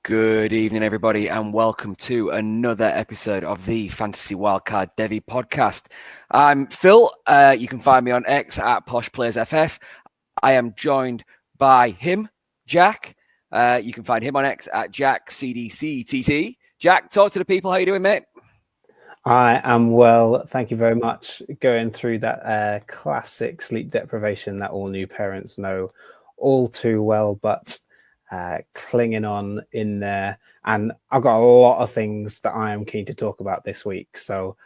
Good evening, everybody, and welcome to another episode of the Fantasy Wildcard Devy podcast. I'm Phil. You can find me on X at PoshPlayersFF. I am joined by him, Jack. You can find him on X at JackCDCTT. Jack, talk to the people. How you doing, mate? I am well. Thank you very much. Going through that classic sleep deprivation that all new parents know all too well, but clinging on in there. And I've got a lot of things that I am keen to talk about this week. So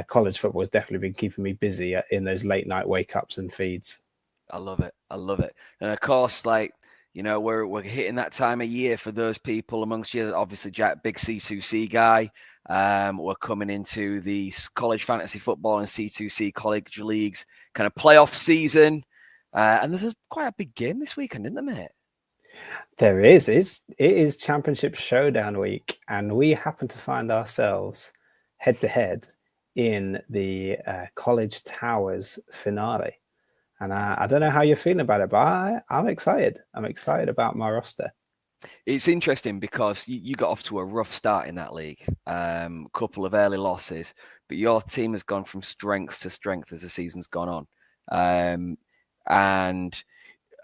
college football has definitely been keeping me busy in those late night wake ups and feeds. I love it. And of course, we're hitting that time of year for those people amongst you. Obviously, Jack, big C2C guy. We're coming into the college fantasy football and C2C college leagues kind of playoff season. And there's quite a big game this weekend, isn't there, mate? There is. It is Championship Showdown week, and we happen to find ourselves head to head in the College Towers finale. And I don't know how you're feeling about it, but I'm excited. I'm excited about my roster. It's interesting because you got off to a rough start in that league. Couple of early losses, but your team has gone from strength to strength as the season's gone on. And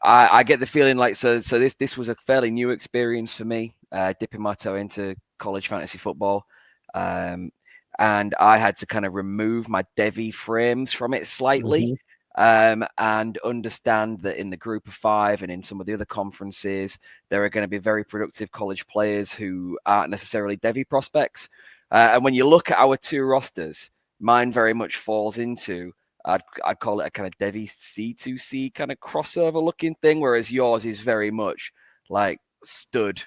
I get the feeling like so this was a fairly new experience for me, dipping my toe into college fantasy football. And I had to kind of remove my Devy frames from it slightly. And understand that in the group of five and in some of the other conferences, there are going to be very productive college players who aren't necessarily Devy prospects. And when you look at our two rosters, mine very much falls into, I'd call it a kind of Devy C2C kind of crossover looking thing, whereas yours is very much like stud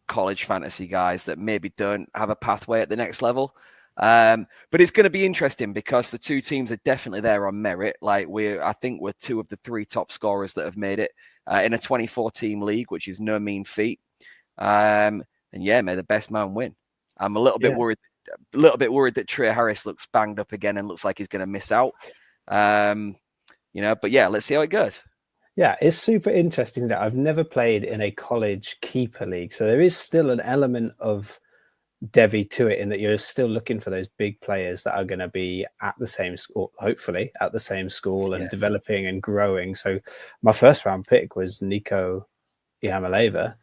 college fantasy guys that maybe don't have a pathway at the next level. But it's going to be interesting because the two teams are definitely there on merit. I think we're two of the three top scorers that have made it in a 24-team league, which is no mean feat. And yeah, may the best man win. I'm a little bit worried that Trey Harris looks banged up again and looks like he's going to miss out. But yeah, let's see how it goes. Yeah, it's super interesting that I've never played in a college keeper league. So there is still an element of Devy to it in that you're still looking for those big players that are going to be at the same school, hopefully at the same school and developing and growing. So my first round pick was Nico Yamaleva,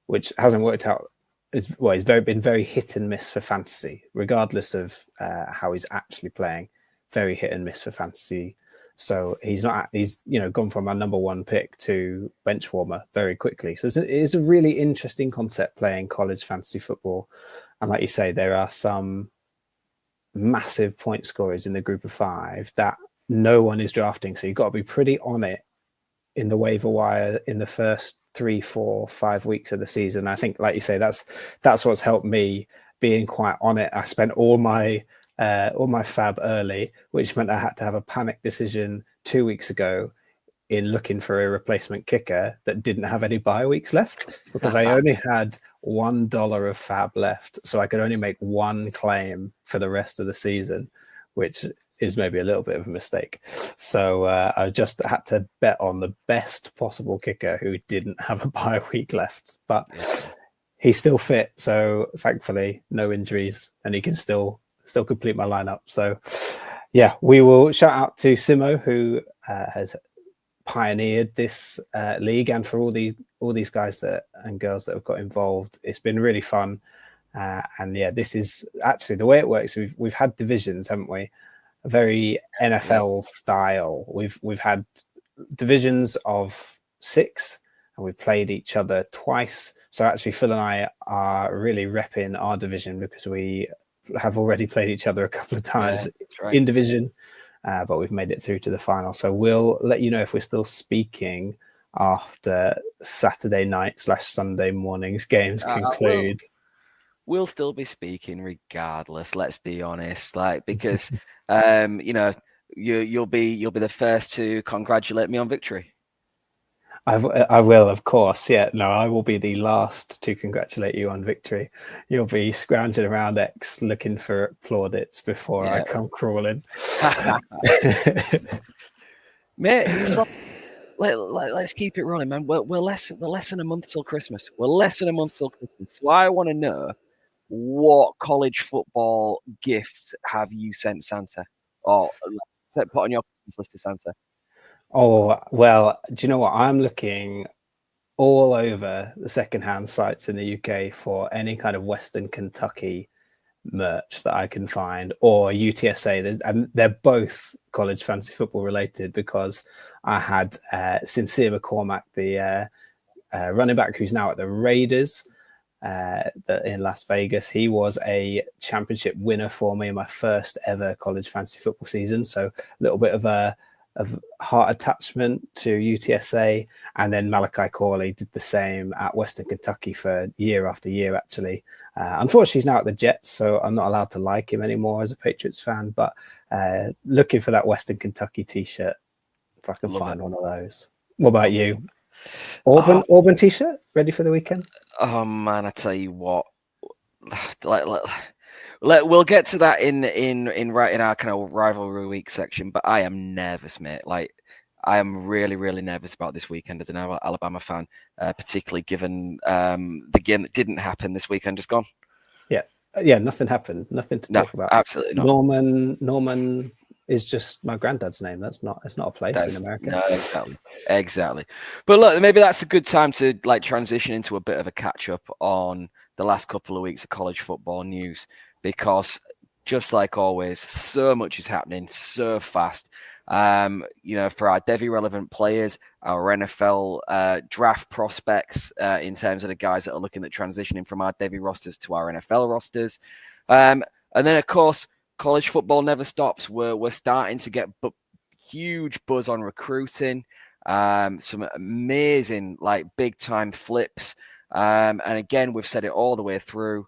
which hasn't worked out. He's been very hit and miss for fantasy, regardless of how he's actually playing. Very hit and miss for fantasy. So he's gone from our number one pick to bench warmer very quickly. So it is a really interesting concept playing college fantasy football. And like you say, there are some massive point scorers in the group of five that no one is drafting. So you've got to be pretty on it in the waiver wire in the first 3, 4, 5 weeks of the season. I think, like you say, that's what's helped me being quite on it. I spent all my fab early, which meant I had to have a panic decision 2 weeks ago in looking for a replacement kicker that didn't have any bye weeks left because I only had $1 of fab left. So I could only make one claim for the rest of the season, which is maybe a little bit of a mistake. So I just had to bet on the best possible kicker who didn't have a bye week left, but he's still fit. So thankfully no injuries and he can still complete my lineup. So yeah, we will shout out to Simo who has pioneered this league, and for all these guys and girls that have got involved. It's been really fun, and yeah, this is actually the way it works. We've had divisions, haven't we? A very NFL style. We've had divisions of 6, and we've played each other twice. So actually, Phil and I are really repping our division because we have already played each other a couple of times in division. But we've made it through to the final. So we'll let you know if we're still speaking after Saturday night / Sunday morning's games conclude. We'll still be speaking regardless. Let's be honest, because you'll be the first to congratulate me on victory. I will, of course. Yeah, no, I will be the last to congratulate you on victory. You'll be scrounging around X looking for plaudits before I come crawling. Mate, let's keep it rolling, man. We're less than a month till Christmas. So I want to know, what college football gift have you sent Santa? Or put on your Christmas list to Santa? Oh, well, do you know what? I'm looking all over the secondhand sites in the UK for any kind of Western Kentucky merch that I can find, or UTSA, and they're both college fantasy football related, because I had Sincere McCormack, the running back who's now at the Raiders in Las Vegas. He was a championship winner for me in my first ever college fantasy football season, so a little bit of a heart attachment to UTSA. And then Malachi Corley did the same at Western Kentucky for year after year, actually. Unfortunately, he's now at the Jets, so I'm not allowed to like him anymore as a Patriots fan, but looking for that Western Kentucky t-shirt, if I can find one of those. What about you? Auburn t-shirt ready for the weekend? Oh man, I tell you what, we'll get to that in our kind of rivalry week section. But I am nervous, mate. Like, I am really, really nervous about this weekend as an Alabama fan, particularly given the game that didn't happen this weekend just gone. Yeah, nothing happened. Nothing to talk about. Absolutely not. Norman is just my granddad's name. It's not a place in America. No, exactly. But look, maybe that's a good time to like transition into a bit of a catch up on the last couple of weeks of college football news, because just like always, so much is happening so fast. For our Devy relevant players, our NFL draft prospects, in terms of the guys that are looking at transitioning from our Devy rosters to our NFL rosters. And then, of course, college football never stops. We're starting to get huge buzz on recruiting, some amazing, like, big time flips. And again, we've said it all the way through.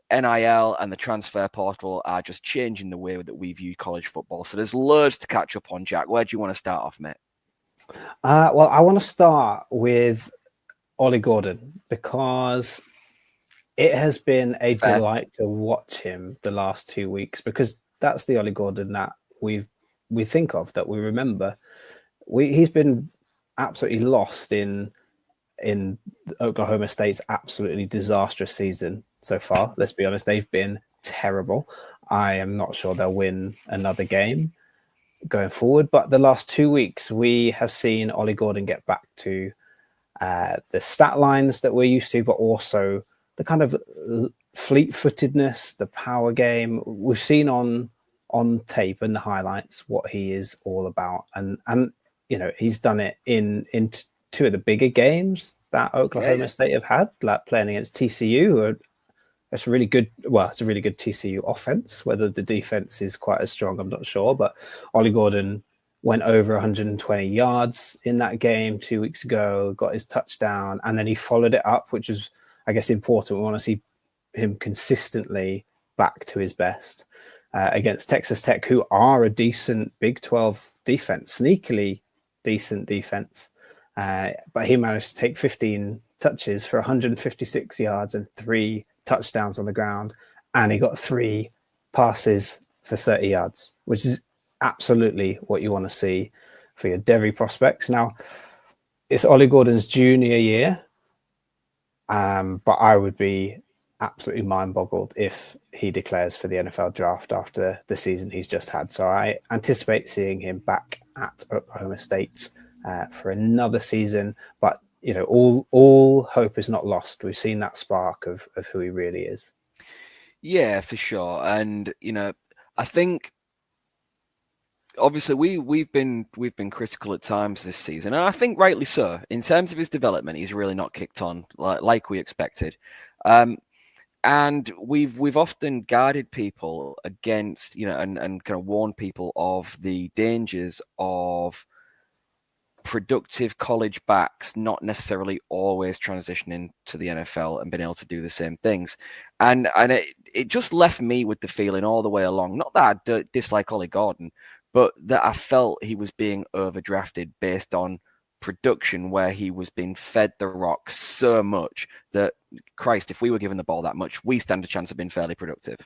NIL and the transfer portal are just changing the way that we view college football. So there's loads to catch up on, Jack. Where do you want to start off, mate? Well, I want to start with Ollie Gordon, because it has been a delight to watch him the last 2 weeks, because that's the Ollie Gordon that we think of, that we remember. He's been absolutely lost in Oklahoma State's absolutely disastrous season so far. Let's be honest, they've been terrible. I am not sure they'll win another game going forward, but the last 2 weeks we have seen Ollie Gordon get back to the stat lines that we're used to, but also the kind of fleet-footedness, the power game. We've seen on tape and the highlights what he is all about, and he's done it in two of the bigger games that Oklahoma State have had, like playing against TCU. It's a really good TCU offense. Whether the defense is quite as strong, I'm not sure. But Ollie Gordon went over 120 yards in that game 2 weeks ago, got his touchdown, and then he followed it up, which is, I guess, important. We want to see him consistently back to his best against Texas Tech, who are a decent Big 12 defense, sneakily decent defense. But he managed to take 15 touches for 156 yards and 3 touchdowns on the ground. And he got 3 passes for 30 yards, which is absolutely what you want to see for your Devy prospects. Now, it's Ollie Gordon's junior year, but I would be absolutely mind-boggled if he declares for the NFL draft after the season he's just had. So I anticipate seeing him back at Oklahoma State for another season, but all hope is not lost. We've seen that spark of who he really is. Yeah, for sure. And I think obviously we've been critical at times this season, and I think rightly so. In terms of his development, he's really not kicked on like we expected. And we've often guarded people against, and kind of warned people of the dangers of productive college backs not necessarily always transitioning to the NFL and being able to do the same things. And it just left me with the feeling all the way along, not that I dislike Ollie Gordon, but that I felt he was being overdrafted based on production, where he was being fed the rock so much that, Christ, if we were given the ball that much, we stand a chance of being fairly productive.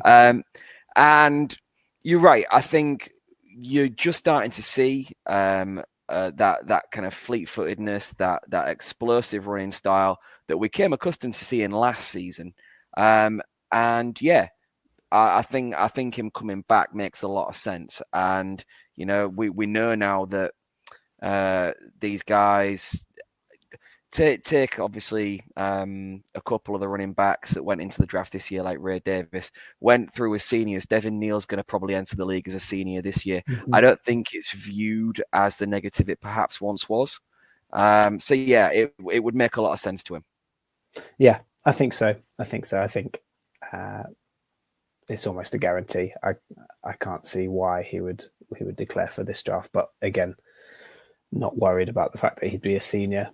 And you're right. I think you're just starting to see a that kind of fleet-footedness, that explosive running style that we came accustomed to seeing last season. And yeah, I think him coming back makes a lot of sense. And we know now that these guys take obviously a couple of the running backs that went into the draft this year, like Ray Davis, went through as seniors. Devin Neal's going to probably enter the league as a senior this year. Mm-hmm. I don't think it's viewed as the negative it perhaps once was. So yeah, it would make a lot of sense to him. Yeah, I think so. I think it's almost a guarantee. I can't see why he would declare for this draft, but again, not worried about the fact that he'd be a senior.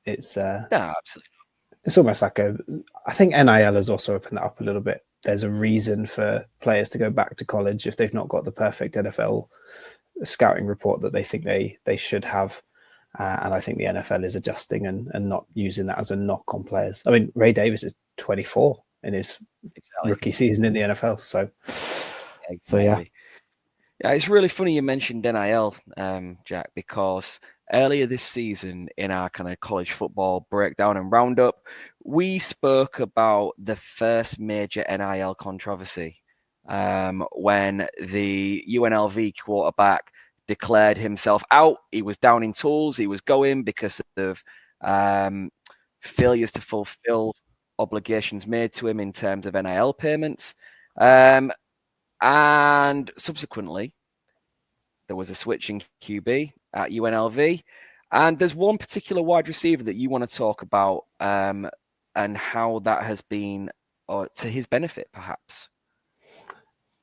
It's no, absolutely. It's almost like I think NIL has also opened that up a little bit. There's a reason for players to go back to college if they've not got the perfect NFL scouting report that they think they should have. And I think the NFL is adjusting and not using that as a knock on players. I mean, Ray Davis is 24 in his rookie season in the NFL. So yeah. Yeah, it's really funny you mentioned NIL, Jack, because earlier this season in our kind of college football breakdown and roundup, we spoke about the first major NIL controversy when the UNLV quarterback declared himself out. He was down in tools. He was going because of failures to fulfill obligations made to him in terms of NIL payments. And subsequently, there was a switch in QB at UNLV. And there's one particular wide receiver that you want to talk about and how that has been to his benefit, perhaps.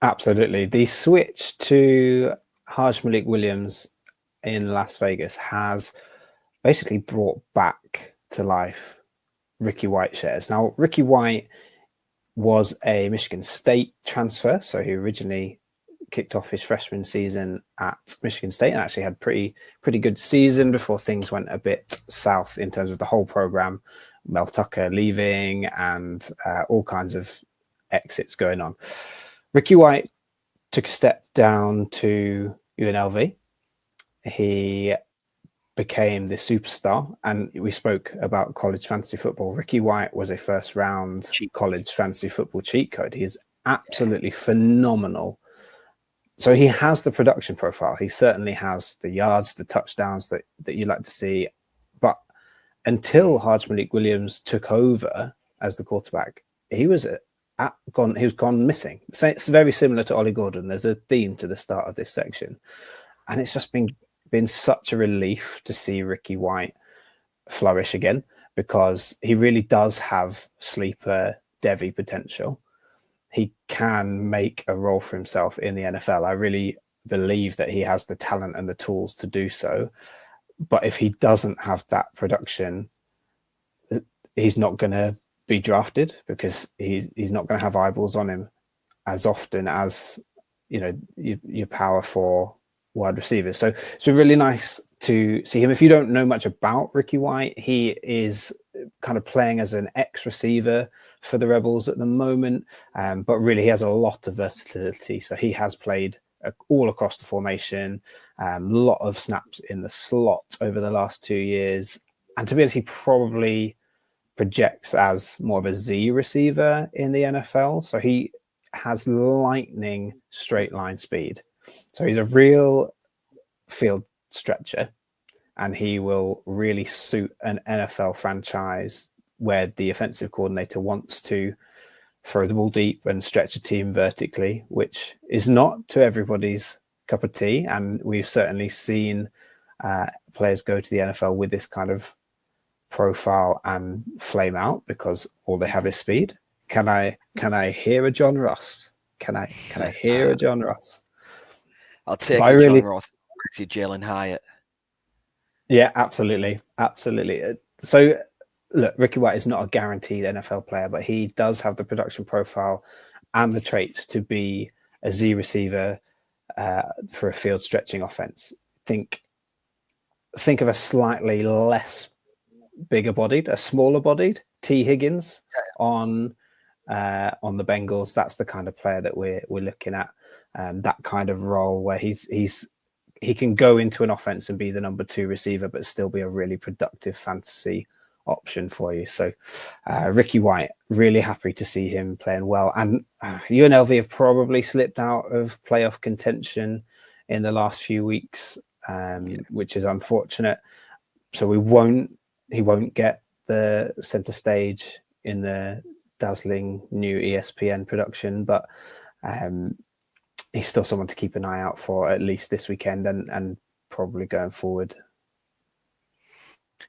Absolutely. The switch to Hajj Malik Williams in Las Vegas has basically brought back to life Ricky White shares. Now, Ricky White was a Michigan State transfer, so he originally kicked off his freshman season at Michigan State and actually had pretty good season before things went a bit south in terms of the whole program. Mel Tucker leaving and all kinds of exits going on. Ricky White took a step down to UNLV. He became the superstar, and we spoke about college fantasy football. Ricky White was a first round college fantasy football cheat code. He is absolutely phenomenal. So he has the production profile. He certainly has the yards, the touchdowns that you like to see. But until Hajj Malik Williams took over as the quarterback, he was gone missing. So it's very similar to Ollie Gordon. There's a theme to the start of this section, and it's just been such a relief to see Ricky White flourish again, because he really does have sleeper Devy potential. He can make a role for himself in the NFL. I really believe that he has the talent and the tools to do so. But if he doesn't have that production, he's not going to be drafted, because he's not going to have eyeballs on him as often as your power for wide receivers. So it's been really nice to see him. If you don't know much about Ricky White, he is kind of playing as an X receiver for the Rebels at the moment, but really he has a lot of versatility. So he has played all across the formation, a lot of snaps in the slot over the last 2 years, and to be honest, he probably projects as more of a Z receiver in the NFL. So he has lightning straight line speed. So he's a real field stretcher, and he will really suit an NFL franchise where the offensive coordinator wants to throw the ball deep and stretch a team vertically, which is not to everybody's cup of tea. And we've certainly seen players go to the NFL with this kind of profile and flame out because all they have is speed. Can I hear a John Ross? Can I hear a John Ross? I'll take John Ross to Jalen Hyatt. Yeah, absolutely. So, look, Ricky White is not a guaranteed NFL player, but he does have the production profile and the traits to be a Z receiver for a field stretching offense. Think of a slightly less bigger bodied, a smaller bodied T. Higgins on the Bengals. That's the kind of player that we're looking at. That kind of role where he's he can go into an offense and be the number 2 receiver, but still be a really productive fantasy option for you. So Ricky White, really happy to see him playing well. And UNLV have probably slipped out of playoff contention in the last few weeks, which is unfortunate. So he won't get the center stage in the dazzling new ESPN production, but he's still someone to keep an eye out for, at least this weekend and probably going forward.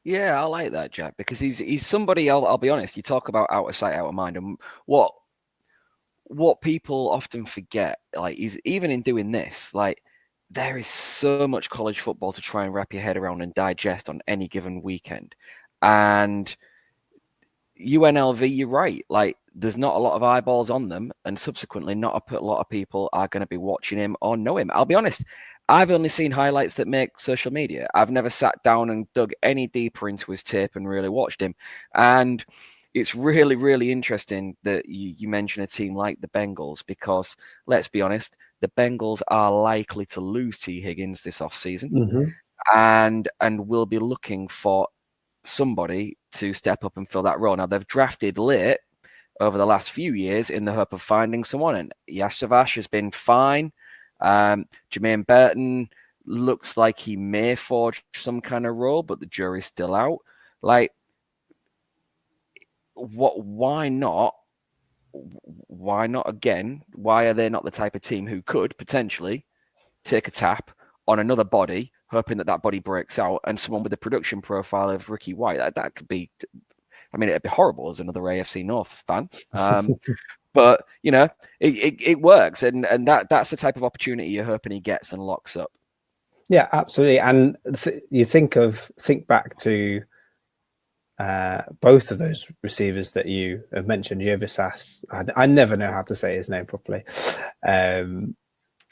Yeah, I like that, Jack, because he's somebody. I'll be honest. You talk about out of sight, out of mind, and what people often forget, like, is even in doing this, like, there is so much college football to try and wrap your head around and digest on any given weekend, and UNLV, you're right. Like, there's not a lot of eyeballs on them, and subsequently, not a lot of people are going to be watching him or know him. I'll be honest. I've only seen highlights that make social media. I've never sat down and dug any deeper into his tape and really watched him. And it's really, really interesting that you mention a team like the Bengals, because let's be honest, the Bengals are likely to lose T. Higgins this offseason, and will be looking for somebody to step up and fill that role. Now, they've drafted late over the last few years in the hope of finding someone, and Yasavash has been fine. Jermaine Burton looks like he may forge some kind of role, but the jury's still out. Like, why not? Why not again? Why are they not the type of team who could potentially take a tap on another body, hoping that body breaks out, and someone with the production profile of Ricky White? That could be, I mean, it'd be horrible as another AFC North fan. But, you know, it works. And that's the type of opportunity you're hoping he gets and locks up. Yeah, absolutely. And you think back to both of those receivers that you have mentioned, Yovasas, I never know how to say his name properly, and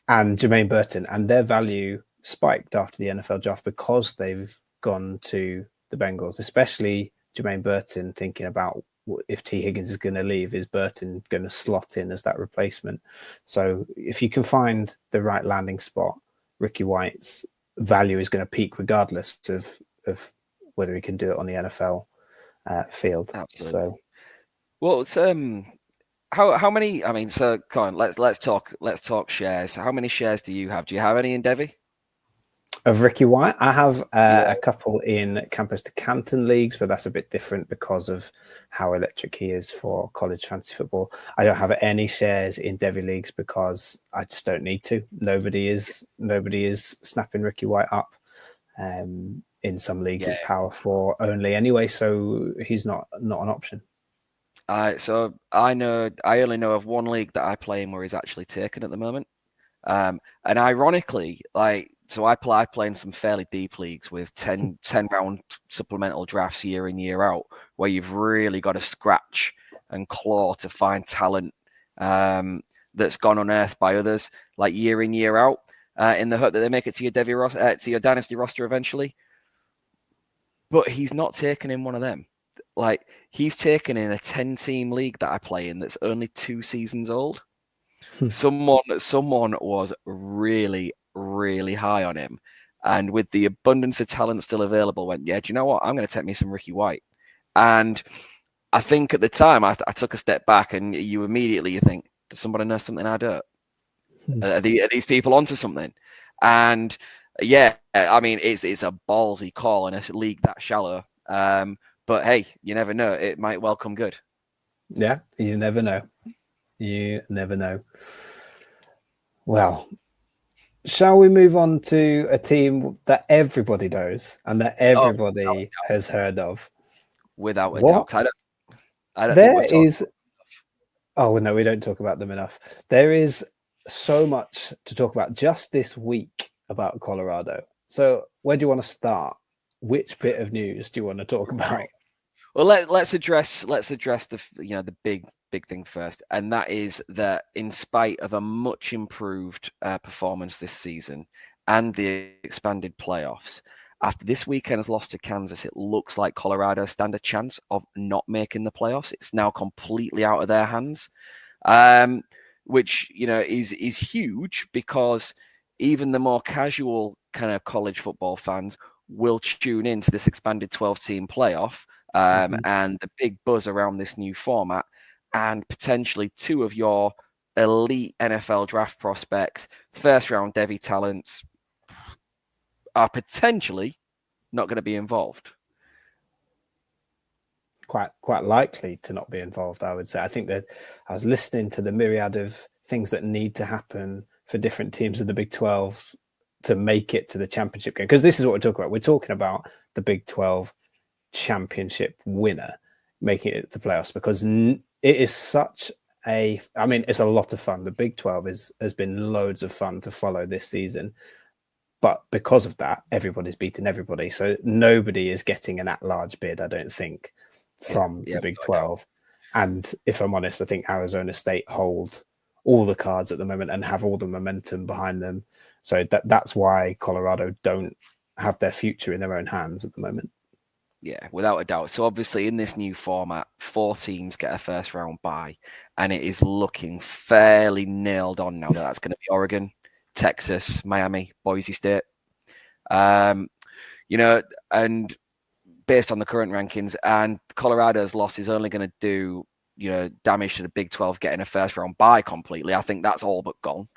Jermaine Burton, and their value spiked after the NFL draft because they've gone to the Bengals, especially Jermaine Burton, thinking about, if T. Higgins is going to leave, is Burton going to slot in as that replacement? So if you can find the right landing spot, Ricky White's value is going to peak regardless of whether he can do it on the NFL field. Absolutely. So, well, it's how many? I mean, so come on, let's talk shares. How many shares do you have? Do you have any in Devy? Of Ricky White, I have a couple in Campus to Canton leagues, but that's a bit different because of how electric he is for college fantasy football. I don't have any shares in Devy leagues because I just don't need to. Nobody is snapping Ricky White up. In some leagues, it's power 4 only anyway, so he's not an option. So I only know of one league that I play in where he's actually taken at the moment. And ironically, so I play in some fairly deep leagues with 10 round supplemental drafts year in, year out, where you've really got to scratch and claw to find talent that's gone unearthed by others, like year in, year out, in the hope that they make it to your to your dynasty roster eventually. But he's not taken in one of them. Like, he's taken in a 10-team league that I play in that's only 2 seasons old. Someone was really, really high on him, and with the abundance of talent still available, went, do you know what? I'm going to take me some Ricky White. And I think at the time I took a step back, and you think, does somebody know something I don't? Are these people onto something? And yeah, I mean, it's a ballsy call in a league that shallow. But hey, you never know. It might well come good. Yeah, you never know. You never know. Well, shall we move on to a team that everybody knows and that everybody has heard of? Without a doubt. I don't there think is. Oh no, we don't talk about them enough. There is so much to talk about just this week about Colorado. So where do you want to start? Which bit of news do you want to talk about? Right. Well, let's address the big thing first, and that is that in spite of a much improved performance this season and the expanded playoffs, after this weekend's loss to Kansas, it looks like Colorado stand a chance of not making the playoffs. It's now completely out of their hands, which is huge, because even the more casual kind of college football fans will tune into this expanded 12-team playoff and the big buzz around this new format, and potentially two of your elite NFL draft prospects, first-round Devy talents, are potentially not going to be involved. Quite likely to not be involved, I would say. I think that I was listening to the myriad of things that need to happen for different teams of the Big 12 to make it to the championship game, because this is what we're talking about. We're talking about the Big 12 championship winner making it to the playoffs, because it is such a, I mean, it's a lot of fun. The Big 12 has been loads of fun to follow this season. But because of that, everybody's beating everybody. So nobody is getting an at-large bid, I don't think, from the Big 12. And if I'm honest, I think Arizona State hold all the cards at the moment and have all the momentum behind them. So that's why Colorado don't have their future in their own hands at the moment. Yeah, without a doubt. So obviously in this new format, 4 teams get a first round bye, and it is looking fairly nailed on now that that's going to be Oregon, Texas, Miami, Boise State. You know, and based on the current rankings, and Colorado's loss is only going to do, you know, damage to the Big 12 getting a first round bye completely. I think that's all but gone.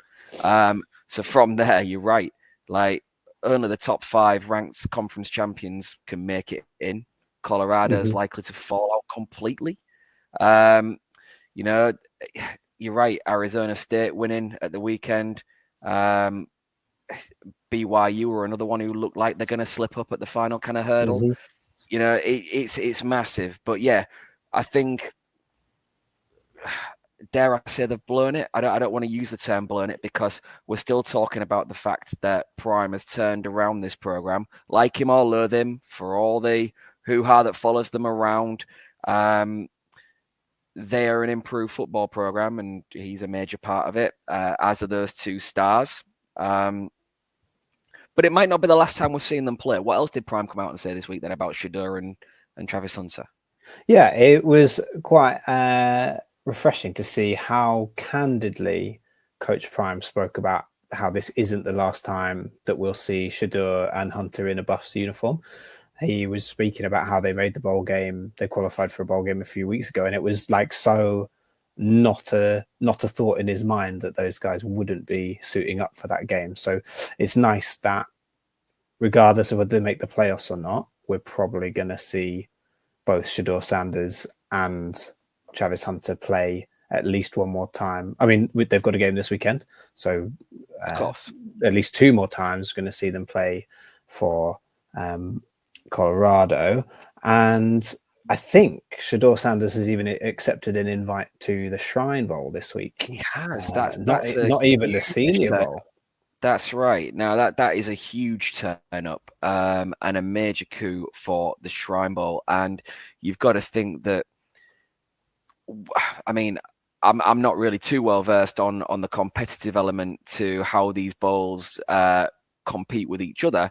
So from there, you're right. Like, only the top 5 ranked conference champions can make it in. Colorado is likely to fall out completely. You know, you're right. Arizona State winning at the weekend. BYU were another one who looked like they're going to slip up at the final kind of hurdle. You know, it's massive. But yeah, I think, dare I say, they've blown it. I don't want to use the term blown it, because we're still talking about the fact that Prime has turned around this program. Like him or loathe him, for all the hoo-ha that follows them around, they are an improved football program, and he's a major part of it, as are those 2 stars. But it might not be the last time we've seen them play. What else did Prime come out and say this week then about Shedeur and Travis Hunter? Yeah, it was quite refreshing to see how candidly Coach Prime spoke about how this isn't the last time that we'll see Shedeur and Hunter in a Buffs uniform. He was speaking about how they made the bowl game. They qualified for a bowl game a few weeks ago, and it was like so not a thought in his mind that those guys wouldn't be suiting up for that game. So it's nice that regardless of whether they make the playoffs or not, we're probably going to see both Shedeur Sanders and Travis Hunter play at least one more time. I mean, they've got a game this weekend, so of course, at least 2 more times we're going to see them play for Colorado. And I think Shedeur Sanders has even accepted an invite to the Shrine Bowl this week. He has. That's not even the Senior Bowl. That's right. Now that is a huge turn up and a major coup for the Shrine Bowl. And you've got to think that, I mean, I'm not really too well versed on the competitive element to how these bowls compete with each other,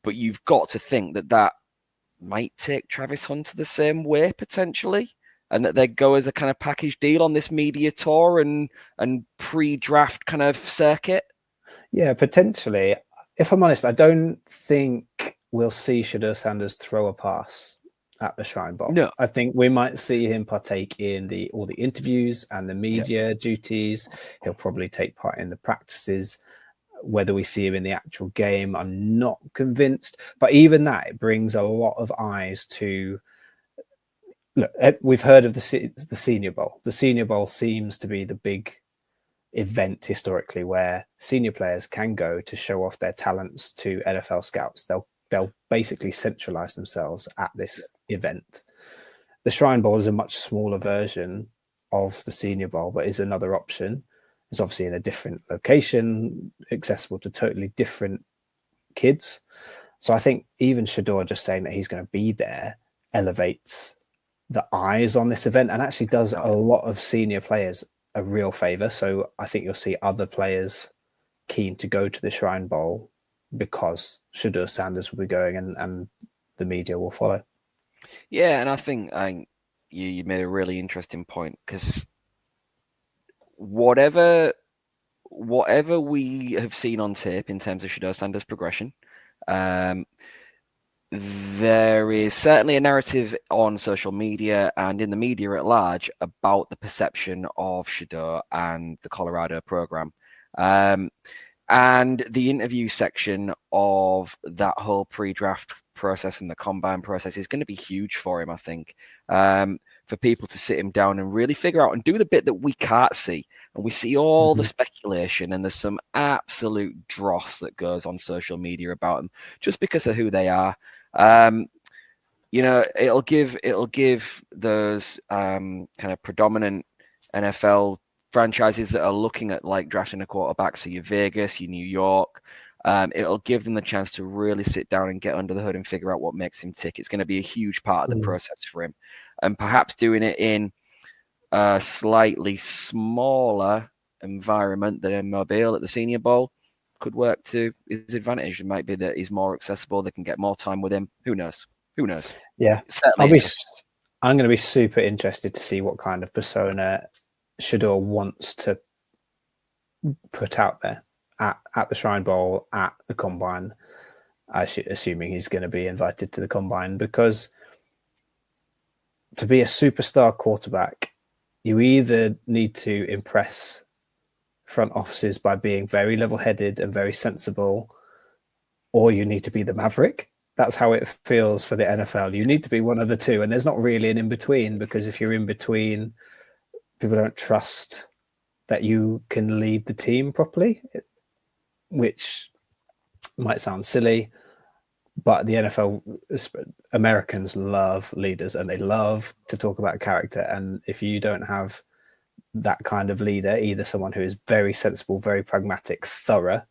but you've got to think that might take Travis Hunter the same way potentially, and that they go as a kind of package deal on this media tour and pre-draft kind of circuit. Yeah, potentially. If I'm honest, I don't think we'll see Shedeur Sanders throw a pass at the Shrine Bowl. No. I think we might see him partake in all the interviews and the media duties. He'll probably take part in the practices. Whether we see him in the actual game, I'm not convinced. But even that, it brings a lot of eyes to... Look, we've heard of the Senior Bowl. The Senior Bowl seems to be the big event historically where senior players can go to show off their talents to NFL scouts. They'll basically centralize themselves at this event. The Shrine Bowl is a much smaller version of the Senior Bowl, but is another option. It's obviously in a different location, accessible to totally different kids. So I think even Shedeur just saying that he's going to be there elevates the eyes on this event and actually does a lot of senior players a real favor. So I think you'll see other players keen to go to the Shrine Bowl because Shedeur Sanders will be going and the media will follow. Yeah, and I think you made a really interesting point, because whatever whatever we have seen on tape in terms of Shedeur Sanders' progression, there is certainly a narrative on social media and in the media at large about the perception of Shedeur and the Colorado program. And the interview section of that whole pre-draft process and the combine process is going to be huge for him, I think, for people to sit him down and really figure out and do the bit that we can't see. And we see all the speculation, and there's some absolute dross that goes on social media about them just because of who they are. It'll give those kind of predominant NFL franchises that are looking at like drafting a quarterback, so your Vegas, your New York, it'll give them the chance to really sit down and get under the hood and figure out what makes him tick. It's going to be a huge part of the process for him, and perhaps doing it in a slightly smaller environment than in Mobile at the Senior Bowl could work to his advantage. It might be that he's more accessible. They can get more time with him. Who knows? Yeah, I'm going to be super interested to see what kind of persona Shedeur wants to put out there at the Shrine Bowl, at the Combine, assuming he's going to be invited to the Combine, because to be a superstar quarterback, you either need to impress front offices by being very level-headed and very sensible, or you need to be the maverick. That's how it feels for the NFL. You need to be one of the two, and there's not really an in-between, because if you're in between, people don't trust that you can lead the team properly, which might sound silly, but the NFL, Americans love leaders and they love to talk about character. And if you don't have that kind of leader, either someone who is very sensible, very pragmatic, thorough,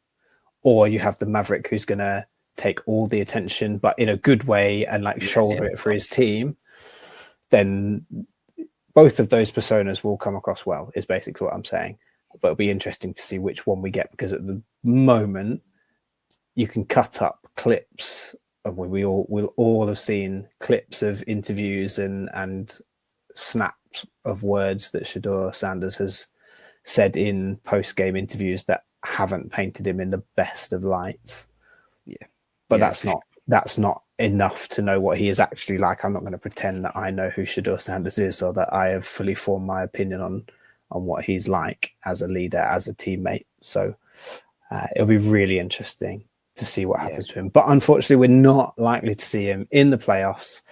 or you have the maverick who's going to take all the attention, but in a good way, and like shoulder it for his team, then both of those personas will come across well, is basically what I'm saying. But it'll be interesting to see which one we get, because at the moment you can cut up clips, and we'll all have seen clips of interviews and snaps of words that Shedeur Sanders has said in post-game interviews that haven't painted him in the best of lights. Yeah. But that's not enough to know what he is actually like. I'm not going to pretend that I know who Shedeur Sanders is, or that I have fully formed my opinion on what he's like as a leader, as a teammate. So it'll be really interesting to see what happens to him. But unfortunately, we're not likely to see him in the playoffs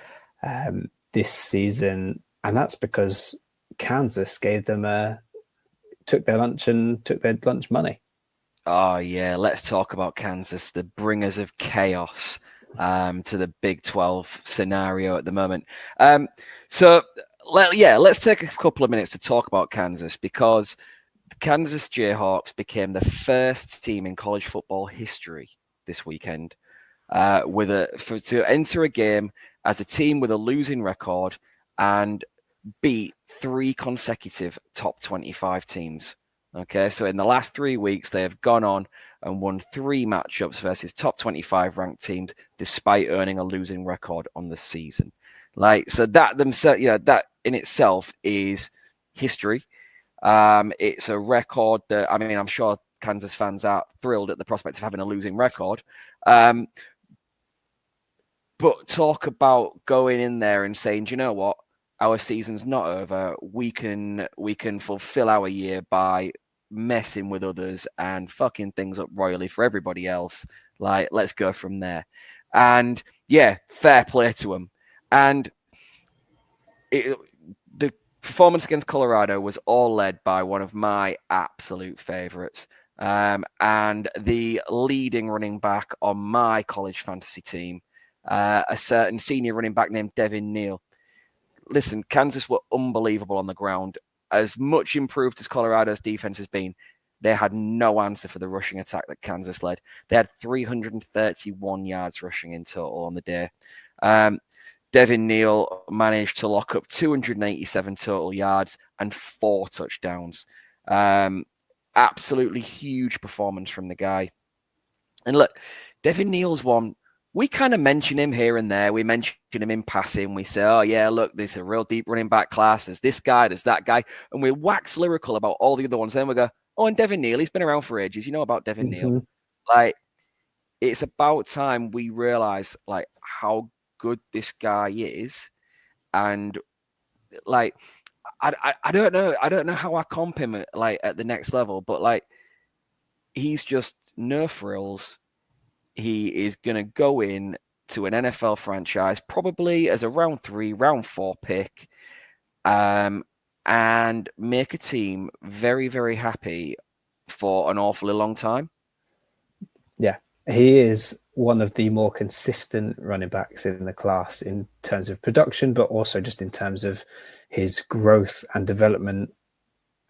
this season. And that's because Kansas took their lunch money. Oh, yeah. Let's talk about Kansas, the bringers of chaos to the Big 12 scenario at the moment. Let's take a couple of minutes to talk about Kansas, because the Kansas Jayhawks became the first team in college football history this weekend to enter a game as a team with a losing record and beat 3 consecutive top 25 teams. Okay, so in the last 3 weeks, they have gone on and won 3 matchups versus top 25 ranked teams, despite earning a losing record on the season. That in itself is history. It's a record that, I'm sure Kansas fans are thrilled at the prospect of having a losing record. But talk about going in there and saying, do you know what? Our season's not over. We can fulfill our year by messing with others and fucking things up royally for everybody else. Like, let's go from there. And yeah, fair play to them. And the performance against Colorado was all led by one of my absolute favorites, and the leading running back on my college fantasy team, a certain senior running back named Devy Neal. Listen, Kansas were unbelievable on the ground. As much improved as Colorado's defense has been, they had no answer for the rushing attack that Kansas led. They had 331 yards rushing in total on the day. Devy Neal managed to lock up 287 total yards and 4 touchdowns. Absolutely huge performance from the guy. And look, Devy Neal's one. We kind of mention him here and there. We mention him in passing. We say, oh, yeah, look, there's a real deep running back class. There's this guy, there's that guy. And we wax lyrical about all the other ones. Then we go, Oh, and Devin Neal, he's been around for ages. You know about Devin Neal. Mm-hmm. Like, it's about time we realize like how good this guy is, and like I don't know how I comp him like at the next level, but like he's just no frills. He is gonna go in to an NFL franchise probably as a round 3, round 4 pick, and make a team very, very happy for an awfully long time. Yeah, he is one of the more consistent running backs in the class in terms of production, but also just in terms of his growth and development,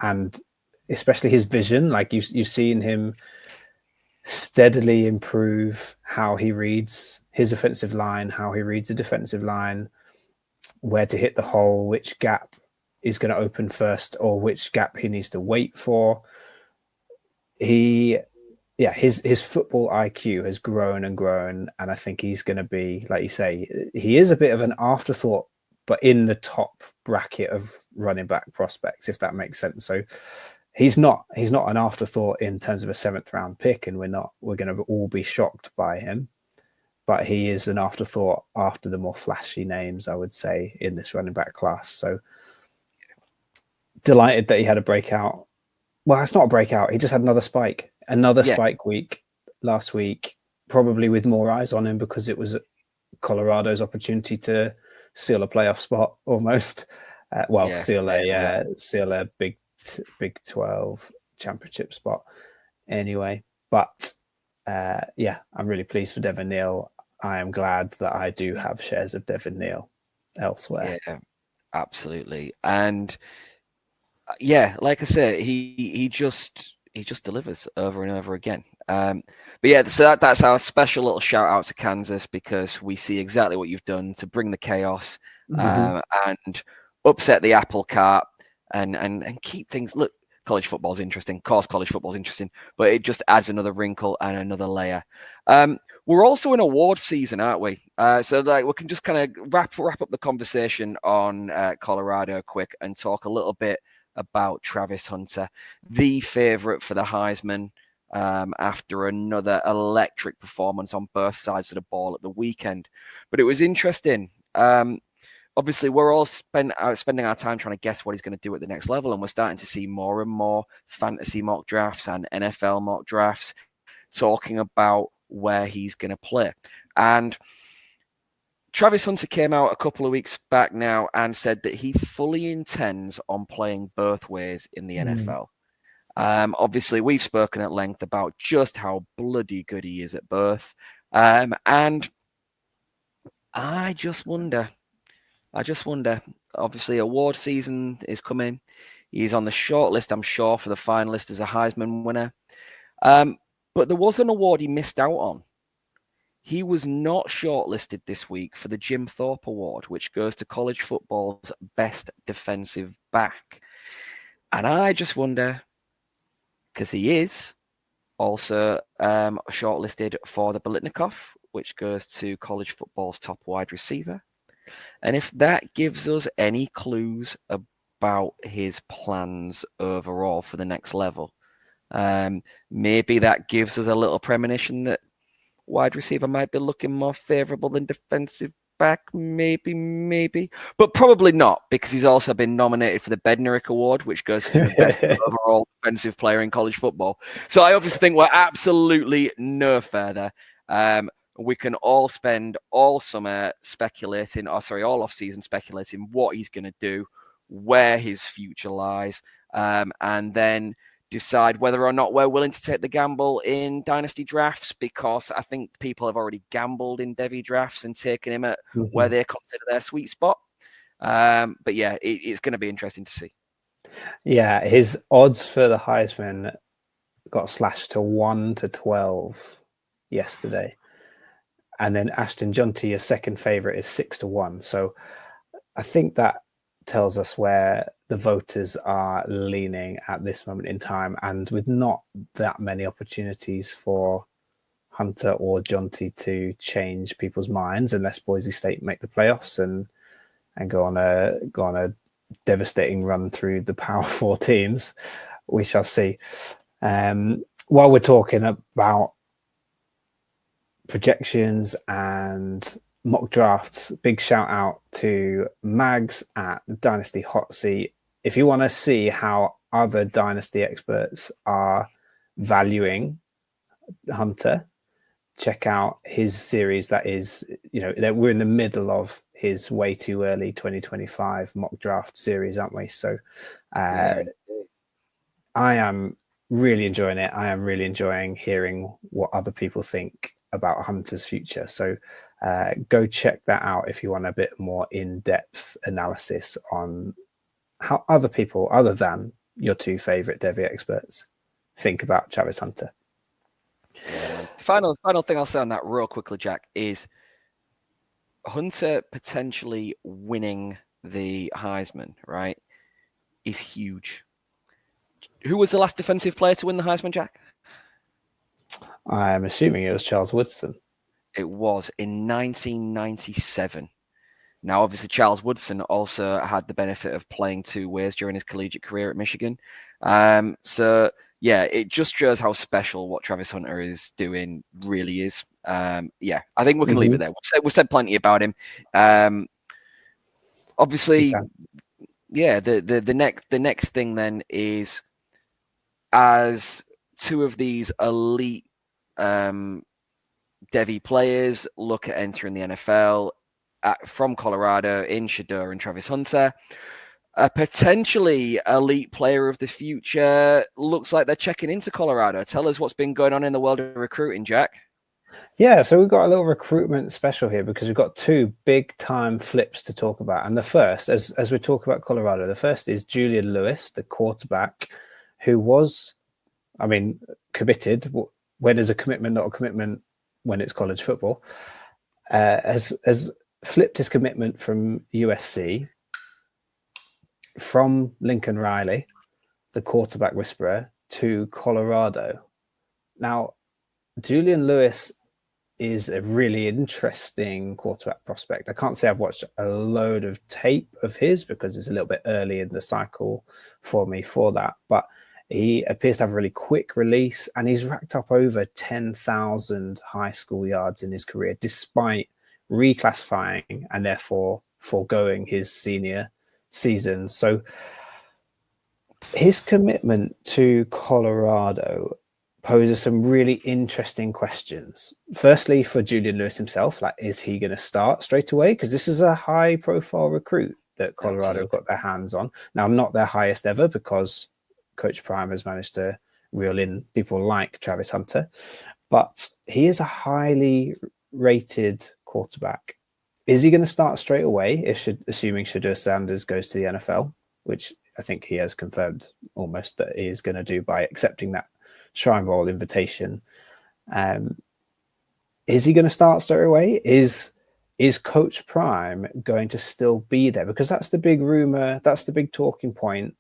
and especially his vision. Like you've seen him steadily improve how he reads his offensive line, how he reads the defensive line, where to hit the hole, which gap is going to open first, or which gap he needs to wait for. His football IQ has grown and grown, and I think he's going to be, like you say, he is a bit of an afterthought, but in the top bracket of running back prospects, if that makes sense. So he's not an afterthought in terms of a 7th round pick, and we're going to all be shocked by him, but he is an afterthought after the more flashy names, I would say, in this running back class. So delighted that he had a breakout. Well, it's not a breakout. He just had another spike week last week, probably with more eyes on him because it was Colorado's opportunity to seal a playoff spot almost. Seal a Big 12 championship spot anyway. But I'm really pleased for Devin Neal. I am glad that I do have shares of Devin Neal elsewhere. Yeah, absolutely. And yeah, like I said, he just delivers over and over again. But yeah, so that's our special little shout out to Kansas, because we see exactly what you've done to bring the chaos and upset the apple cart and keep things. Look, college football is interesting. Of course, college football is interesting, but it just adds another wrinkle and another layer. We're also in award season, aren't we? So like we can just kind of wrap up the conversation on Colorado quick and talk a little bit about Travis Hunter, the favorite for the Heisman, after another electric performance on both sides of the ball at the weekend. But it was interesting. Obviously, we're all spending our time trying to guess what he's going to do at the next level, and we're starting to see more and more fantasy mock drafts and NFL mock drafts talking about where he's going to play. And Travis Hunter came out a couple of weeks back now and said that he fully intends on playing both ways in the NFL. Obviously, we've spoken at length about just how bloody good he is at both. And I just wonder, obviously, award season is coming. He's on the short list, I'm sure, for the finalist as a Heisman winner. But there was an award he missed out on. He was not shortlisted this week for the Jim Thorpe Award, which goes to college football's best defensive back. And I just wonder, because he is also shortlisted for the Biletnikoff, which goes to college football's top wide receiver. And if that gives us any clues about his plans overall for the next level, maybe that gives us a little premonition that wide receiver might be looking more favorable than defensive back, maybe, but probably not, because he's also been nominated for the Bednarik Award, which goes to the best overall defensive player in college football. So I obviously think we're absolutely no further. We can all spend all summer speculating, all off season speculating what he's going to do, where his future lies, and then decide whether or not we're willing to take the gamble in dynasty drafts, because I think people have already gambled in Devy drafts and taken him at where they consider their sweet spot. But yeah, it's going to be interesting to see. Yeah, his odds for the Heisman got slashed to 1-12 yesterday. And then Ashton Junty, your second favorite, is 6-1. So I think that tells us where the voters are leaning at this moment in time, and with not that many opportunities for Hunter or Jonty to change people's minds, unless Boise State make the playoffs and go on a devastating run through the Power Four teams. We shall see. While we're talking about projections and mock drafts, big shout out to Mags at the Dynasty Hot Seat. If you want to see how other Dynasty experts are valuing Hunter, check out his series. That is, we're in the middle of his way too early 2025 mock draft series, aren't we? So I am really enjoying it. I am really enjoying hearing what other people think about Hunter's future. So go check that out if you want a bit more in-depth analysis on how other people, other than your two favorite Devy experts, think about Travis Hunter. Final thing I'll say on that real quickly, Jack, is Hunter potentially winning the Heisman, right, is huge. Who was the last defensive player to win the Heisman, Jack? I'm assuming it was Charles Woodson. It was in 1997. Now, obviously, Charles Woodson also had the benefit of playing two ways during his collegiate career at Michigan. So, yeah, it just shows how special what Travis Hunter is doing really is. Yeah, I think we can leave it there. We've said plenty about him. Obviously, yeah, the next thing then is, as two of these elite Devy players look at entering the NFL from Colorado in Shedeur and Travis Hunter, a potentially elite player of the future looks like they're checking into Colorado. Tell us what's been going on in the world of recruiting, Jack. Yeah, so we've got a little recruitment special here because we've got two big time flips to talk about. And the first, as we talk about Colorado, the first is Julian Lewis, the quarterback, who was, committed. When is a commitment not a commitment when it's college football? Has flipped his commitment from USC, from Lincoln Riley, the quarterback whisperer, to Colorado. Now, Julian Lewis is a really interesting quarterback prospect. I can't say I've watched a load of tape of his because it's a little bit early in the cycle for me for that, but he appears to have a really quick release, and he's racked up over 10,000 high school yards in his career, despite reclassifying and therefore foregoing his senior season. So his commitment to Colorado poses some really interesting questions. Firstly, for Julian Lewis himself, is he going to start straight away? Because this is a high profile recruit that Colorado got their hands on. Now, not their highest ever, because Coach Prime has managed to reel in people like Travis Hunter, but he is a highly rated quarterback. Is he going to start straight away, assuming Shedeur Sanders goes to the NFL, which I think he has confirmed almost that he is going to do by accepting that Shrine Bowl invitation? Is he going to start straight away? Is Coach Prime going to still be there? Because that's the big rumor, that's the big talking point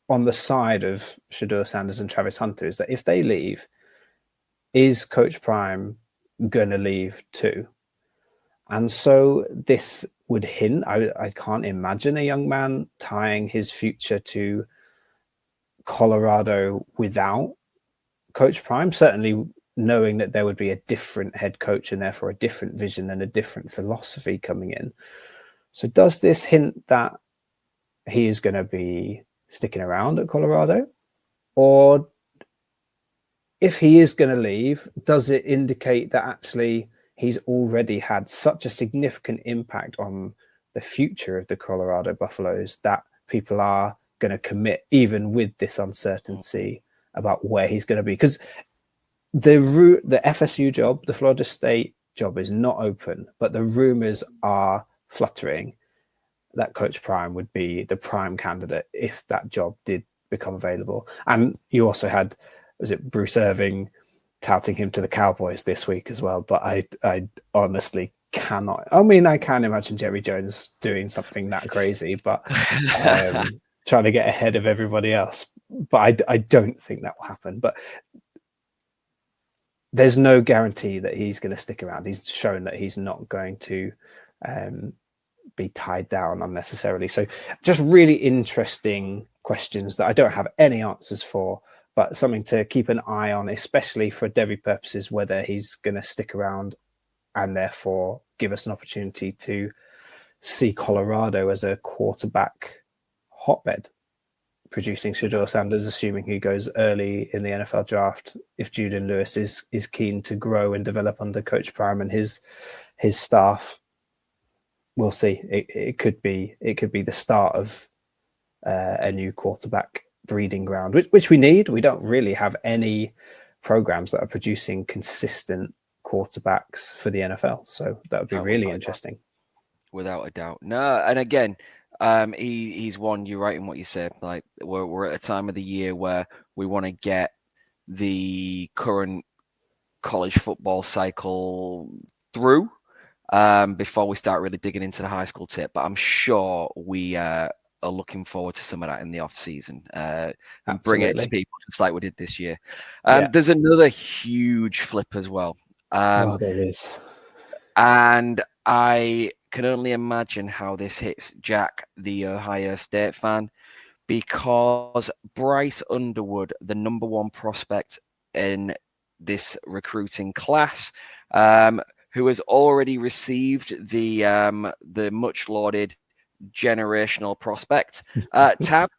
on the side of Shedeur Sanders and Travis Hunter, is that if they leave, is Coach Prime going to leave too? And so this would hint, I can't imagine a young man tying his future to Colorado without Coach Prime, certainly knowing that there would be a different head coach and therefore a different vision and a different philosophy coming in. So does this hint that he is going to be sticking around at Colorado? Or if he is going to leave, does it indicate that actually he's already had such a significant impact on the future of the Colorado Buffaloes that people are going to commit even with this uncertainty about where he's going to be? Because the FSU job, the Florida State job, is not open, but the rumors are fluttering that Coach Prime would be the prime candidate if that job did become available. And you also had, was it Bruce Irving touting him to the Cowboys this week as well? But I honestly cannot. I can imagine Jerry Jones doing something that crazy, but trying to get ahead of everybody else. But I don't think that will happen. But there's no guarantee that he's going to stick around. He's shown that he's not going to be tied down unnecessarily. So just really interesting questions that I don't have any answers for, but something to keep an eye on, especially for Devy purposes, whether he's going to stick around and therefore give us an opportunity to see Colorado as a quarterback hotbed, producing Shedeur Sanders, assuming he goes early in the NFL draft. If Julian Lewis is keen to grow and develop under Coach Prime and his staff, we'll see. It could be the start of a new quarterback breeding ground, which we need. We don't really have any programs that are producing consistent quarterbacks for the NFL, so that would be really interesting. Without a doubt. No, and again, he's one. You're right in what you said. Like we're at a time of the year where we want to get the current college football cycle through before we start really digging into the high school tip. But I'm sure we are looking forward to some of that in the off season and bring it to people just like we did this year. There's another huge flip as well. There is, and I can only imagine how this hits Jack, the Ohio State fan, because Bryce Underwood, the number one prospect in this recruiting class, who has already received the much lauded generational prospect tab.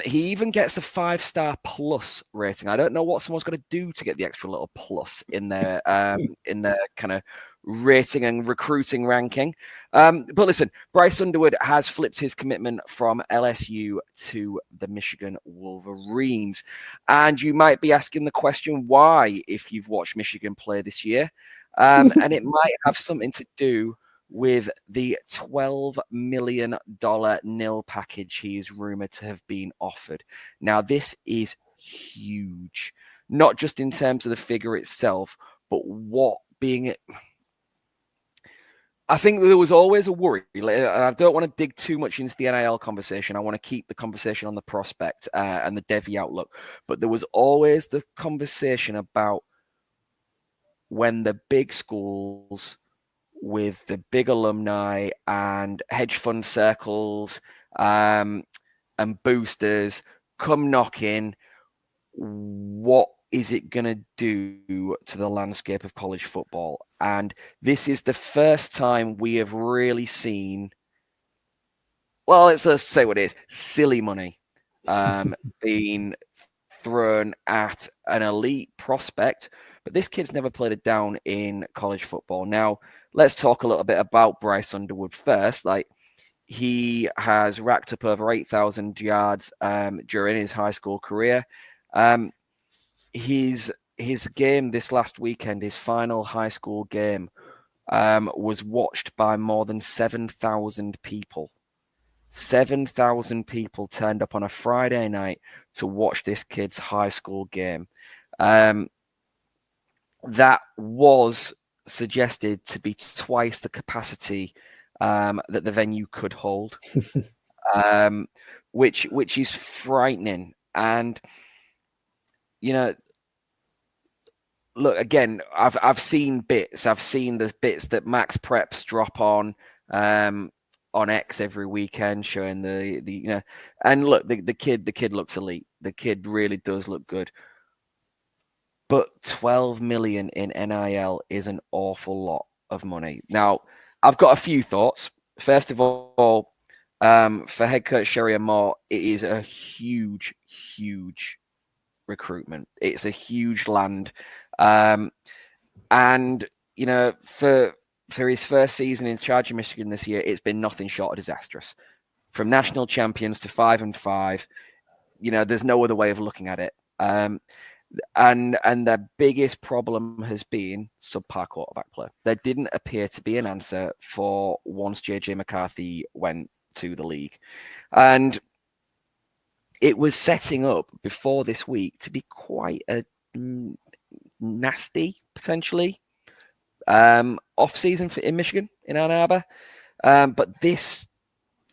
He even gets the 5-star plus rating. I don't know what someone's going to do to get the extra little plus in their kind of rating and recruiting ranking. But listen, Bryce Underwood has flipped his commitment from LSU to the Michigan Wolverines. And you might be asking the question, why, if you've watched Michigan play this year? And it might have something to do with the $12 million nil package he is rumored to have been offered. Now, this is huge, not just in terms of the figure itself, but what being it. I think there was always a worry, and I don't want to dig too much into the NIL conversation. I want to keep the conversation on the prospect and the Devy outlook. But there was always the conversation about when the big schools with the big alumni and hedge fund circles and boosters come knocking, what is it going to do to the landscape of college football? And this is the first time we have really seen, well, let's say what it is, silly money being thrown at an elite prospect. But this kid's never played it down in college football. Now, let's talk a little bit about Bryce Underwood first. Like, he has racked up over 8,000 yards during his high school career. His game this last weekend, his final high school game, was watched by more than 7,000 people. 7,000 people turned up on a Friday night to watch this kid's high school game. That was suggested to be twice the capacity that the venue could hold, which is frightening. And look, again, I've seen bits. I've seen the bits that Max Preps drop on X every weekend, showing the and look, the kid looks elite. The kid really does look good. But 12 million in NIL is an awful lot of money. Now, I've got a few thoughts. First of all, for head coach Sherry Moore, it is a huge, huge recruitment. It's a huge land. And, for his first season in charge of Michigan this year, it's been nothing short of disastrous. From national champions to 5-5, there's no other way of looking at it. And the biggest problem has been subpar quarterback play. There didn't appear to be an answer for once JJ McCarthy went to the league. And it was setting up before this week to be quite a nasty, potentially, off-season in Michigan, in Ann Arbor. But this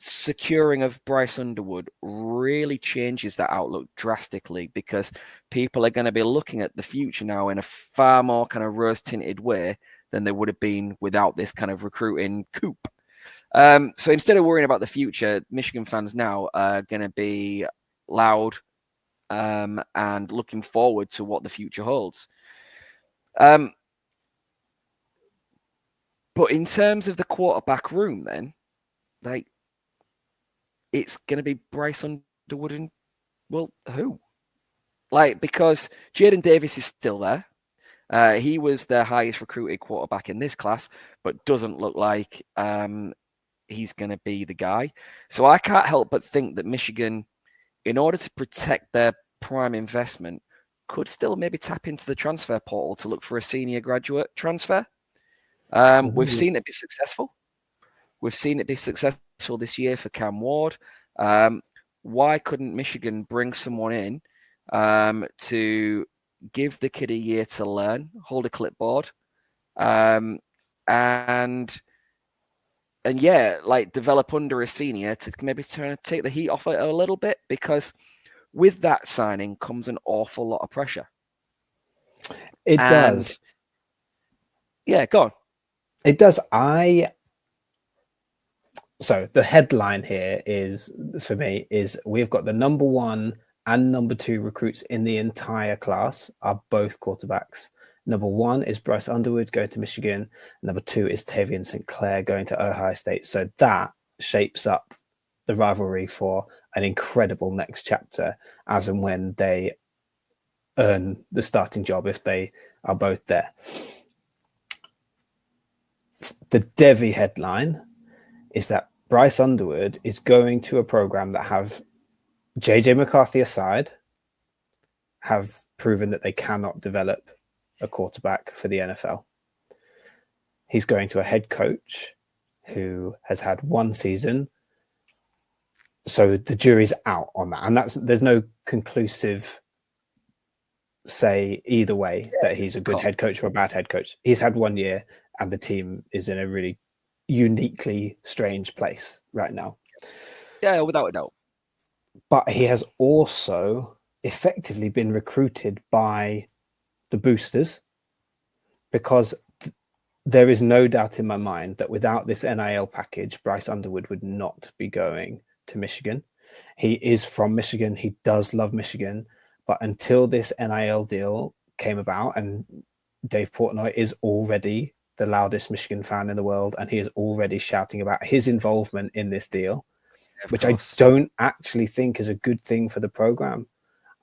securing of Bryce Underwood really changes that outlook drastically, because people are going to be looking at the future now in a far more kind of rose-tinted way than they would have been without this kind of recruiting coup. So instead of worrying about the future, Michigan fans now are going to be loud, and looking forward to what the future holds. But in terms of the quarterback room, then, like, it's going to be Bryce Underwood and, well, who? Like, because Jaden Davis is still there. He was the highest recruited quarterback in this class, but doesn't look like he's going to be the guy. So I can't help but think that Michigan, in order to protect their prime investment, could still maybe tap into the transfer portal to look for a senior graduate transfer. We've seen it be successful. We've seen it be successful this year for Cam Ward. Why couldn't Michigan bring someone in to give the kid a year to learn, hold a clipboard, and yeah, like develop under a senior to maybe try to take the heat off it a little bit? Because with that signing comes an awful lot of pressure. It does. Yeah, go on. It does. So the headline here is, for me, is we've got the number 1 and number 2 recruits in the entire class are both quarterbacks. Number 1 is Bryce Underwood going to Michigan. Number 2 is Tavian St. Clair going to Ohio State. So that shapes up the rivalry for an incredible next chapter as and when they earn the starting job, if they are both there. The Devy headline is that Bryce Underwood is going to a program that have JJ McCarthy aside, have proven that they cannot develop a quarterback for the NFL. He's going to a head coach who has had 1 season. So the jury's out on that. And there's no conclusive say either way that he's a good head coach or a bad head coach. He's had 1 year and the team is in a really uniquely strange place right now. Yeah, without a doubt. But he has also effectively been recruited by the boosters, because there is no doubt in my mind that without this NIL package, Bryce Underwood would not be going to Michigan. He is from Michigan. He does love Michigan. But until this NIL deal came about, and Dave Portnoy is already the loudest Michigan fan in the world, and he is already shouting about his involvement in this deal, which I don't actually think is a good thing for the program.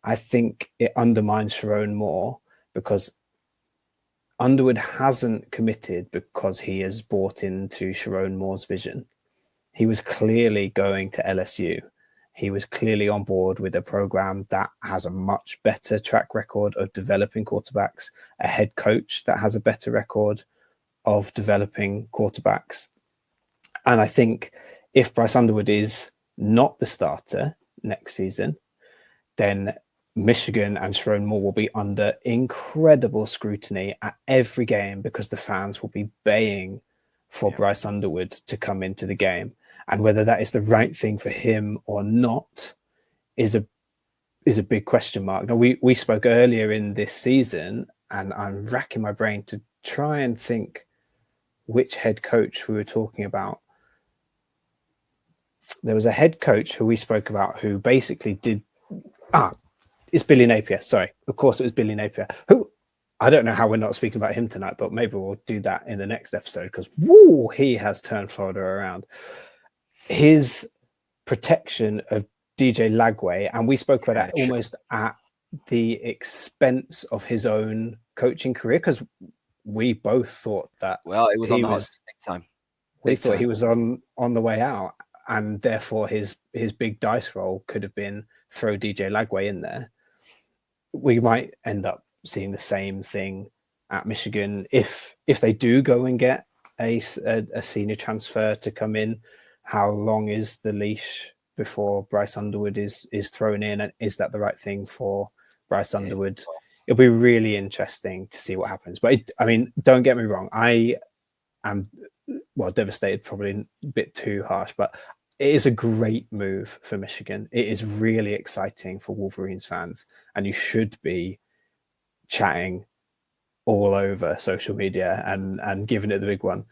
I think it undermines Sharon more, because Underwood hasn't committed because he has bought into Sharon Moore's vision. He was clearly going to LSU. He was clearly on board with a program that has a much better track record of developing quarterbacks, a head coach that has a better record of developing quarterbacks. And I think if Bryce Underwood is not the starter next season, then Michigan and Sharon Moore will be under incredible scrutiny at every game, because the fans will be baying for Bryce Underwood to come into the game. And whether that is the right thing for him or not is a big question mark. Now, we spoke earlier in this season, and I'm racking my brain to try and think which head coach we were talking about. There was a head coach who we spoke about who basically did... it's Billy Napier. Sorry. Of course it was Billy Napier, who... I don't know how we're not speaking about him tonight, but maybe we'll do that in the next episode, because he has turned Florida around. His protection of DJ Lagway, and we spoke about that almost at the expense of his own coaching career, because we both thought that it was on the hot time. We thought he was on the way out, and therefore his big dice roll could have been throw DJ Lagway in there. We might end up seeing the same thing at Michigan if they do go and get a senior transfer to come in. How long is the leash before Bryce Underwood is thrown in, and is that the right thing for Bryce Underwood? It'll be really interesting to see what happens. But I mean, don't get me wrong, I am devastated, probably a bit too harsh, but it is a great move for Michigan. It is really exciting for Wolverines fans, and you should be chatting all over social media and giving it the big one,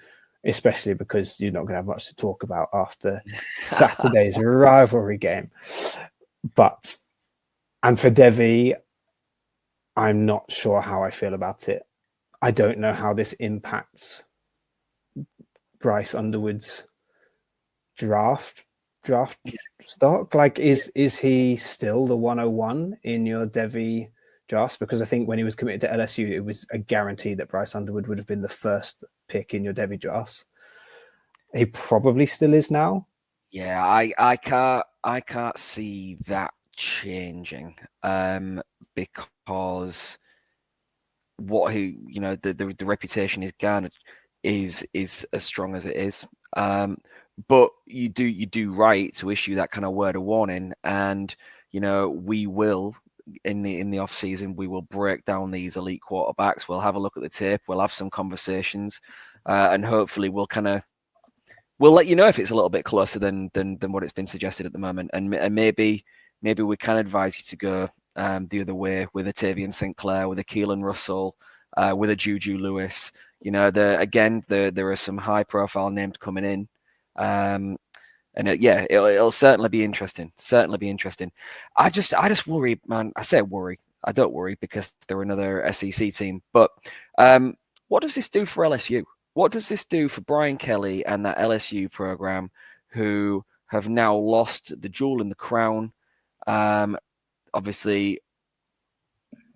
especially because you're not going to have much to talk about after Saturday's rivalry game. But And for Devy, I'm not sure how I feel about it. I don't know how this impacts Bryce Underwood's draft stock. Like, is he still the 101 in your Devy drafts? Because I think when he was committed to LSU, it was a guarantee that Bryce Underwood would have been the first pick in your Devy drafts. He probably still is now. Yeah, I can't see that changing, because what he, the reputation he's garnered is as strong as it is. But you do right to issue that kind of word of warning, and we will in the off season we will break down these elite quarterbacks. We'll have a look at the tape. We'll have some conversations, and hopefully we'll let you know if it's a little bit closer than what it's been suggested at the moment, and maybe we can advise you to go the other way with a Tavian St. Clair, with a Keelan Russell, with a Juju Lewis. There are some high profile names coming in, and it'll certainly be interesting. Certainly be interesting. I just worry, man. I say worry. I don't worry because they're another SEC team. But what does this do for LSU? What does this do for Brian Kelly and that LSU program, who have now lost the jewel in the crown? Obviously,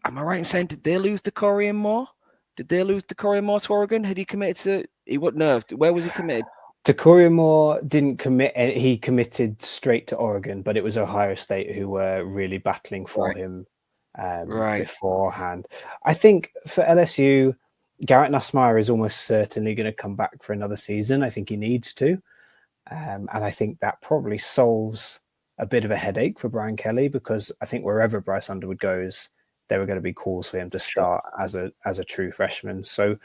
am I right in saying, did they lose Decorian Moore? Did they lose Decorian Moore to Oregon? Had he committed to? Where was he committed? Decorian Moore didn't commit. He committed straight to Oregon, but it was Ohio State who were really battling for him beforehand. I think for LSU, Garrett Nussmeier is almost certainly going to come back for another season. I think he needs to. And I think that probably solves a bit of a headache for Brian Kelly, because I think wherever Bryce Underwood goes, there are going to be calls for him to start as a true freshman. So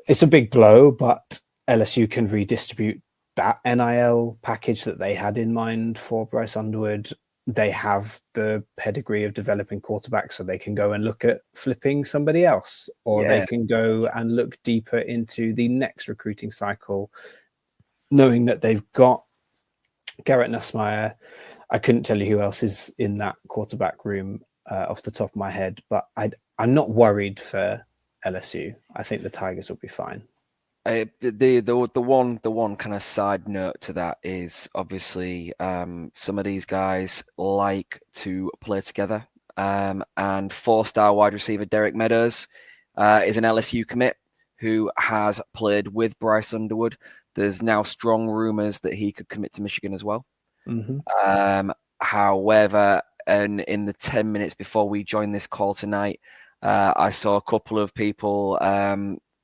it's a big blow, but LSU can redistribute that NIL package that they had in mind for Bryce Underwood. They have the pedigree of developing quarterbacks, so they can go and look at flipping somebody else, or they can go and look deeper into the next recruiting cycle, knowing that they've got Garrett Nussmeier. I couldn't tell you who else is in that quarterback room off the top of my head, but I'm not worried for LSU. I think the Tigers will be fine. The one kind of side note to that is obviously some of these guys like to play together, and 4-star wide receiver Derek Meadows is an LSU commit who has played with Bryce Underwood. There's now strong rumors that he could commit to Michigan as well. Mm-hmm. However, and in the 10 minutes before we joined this call tonight, I saw a couple of people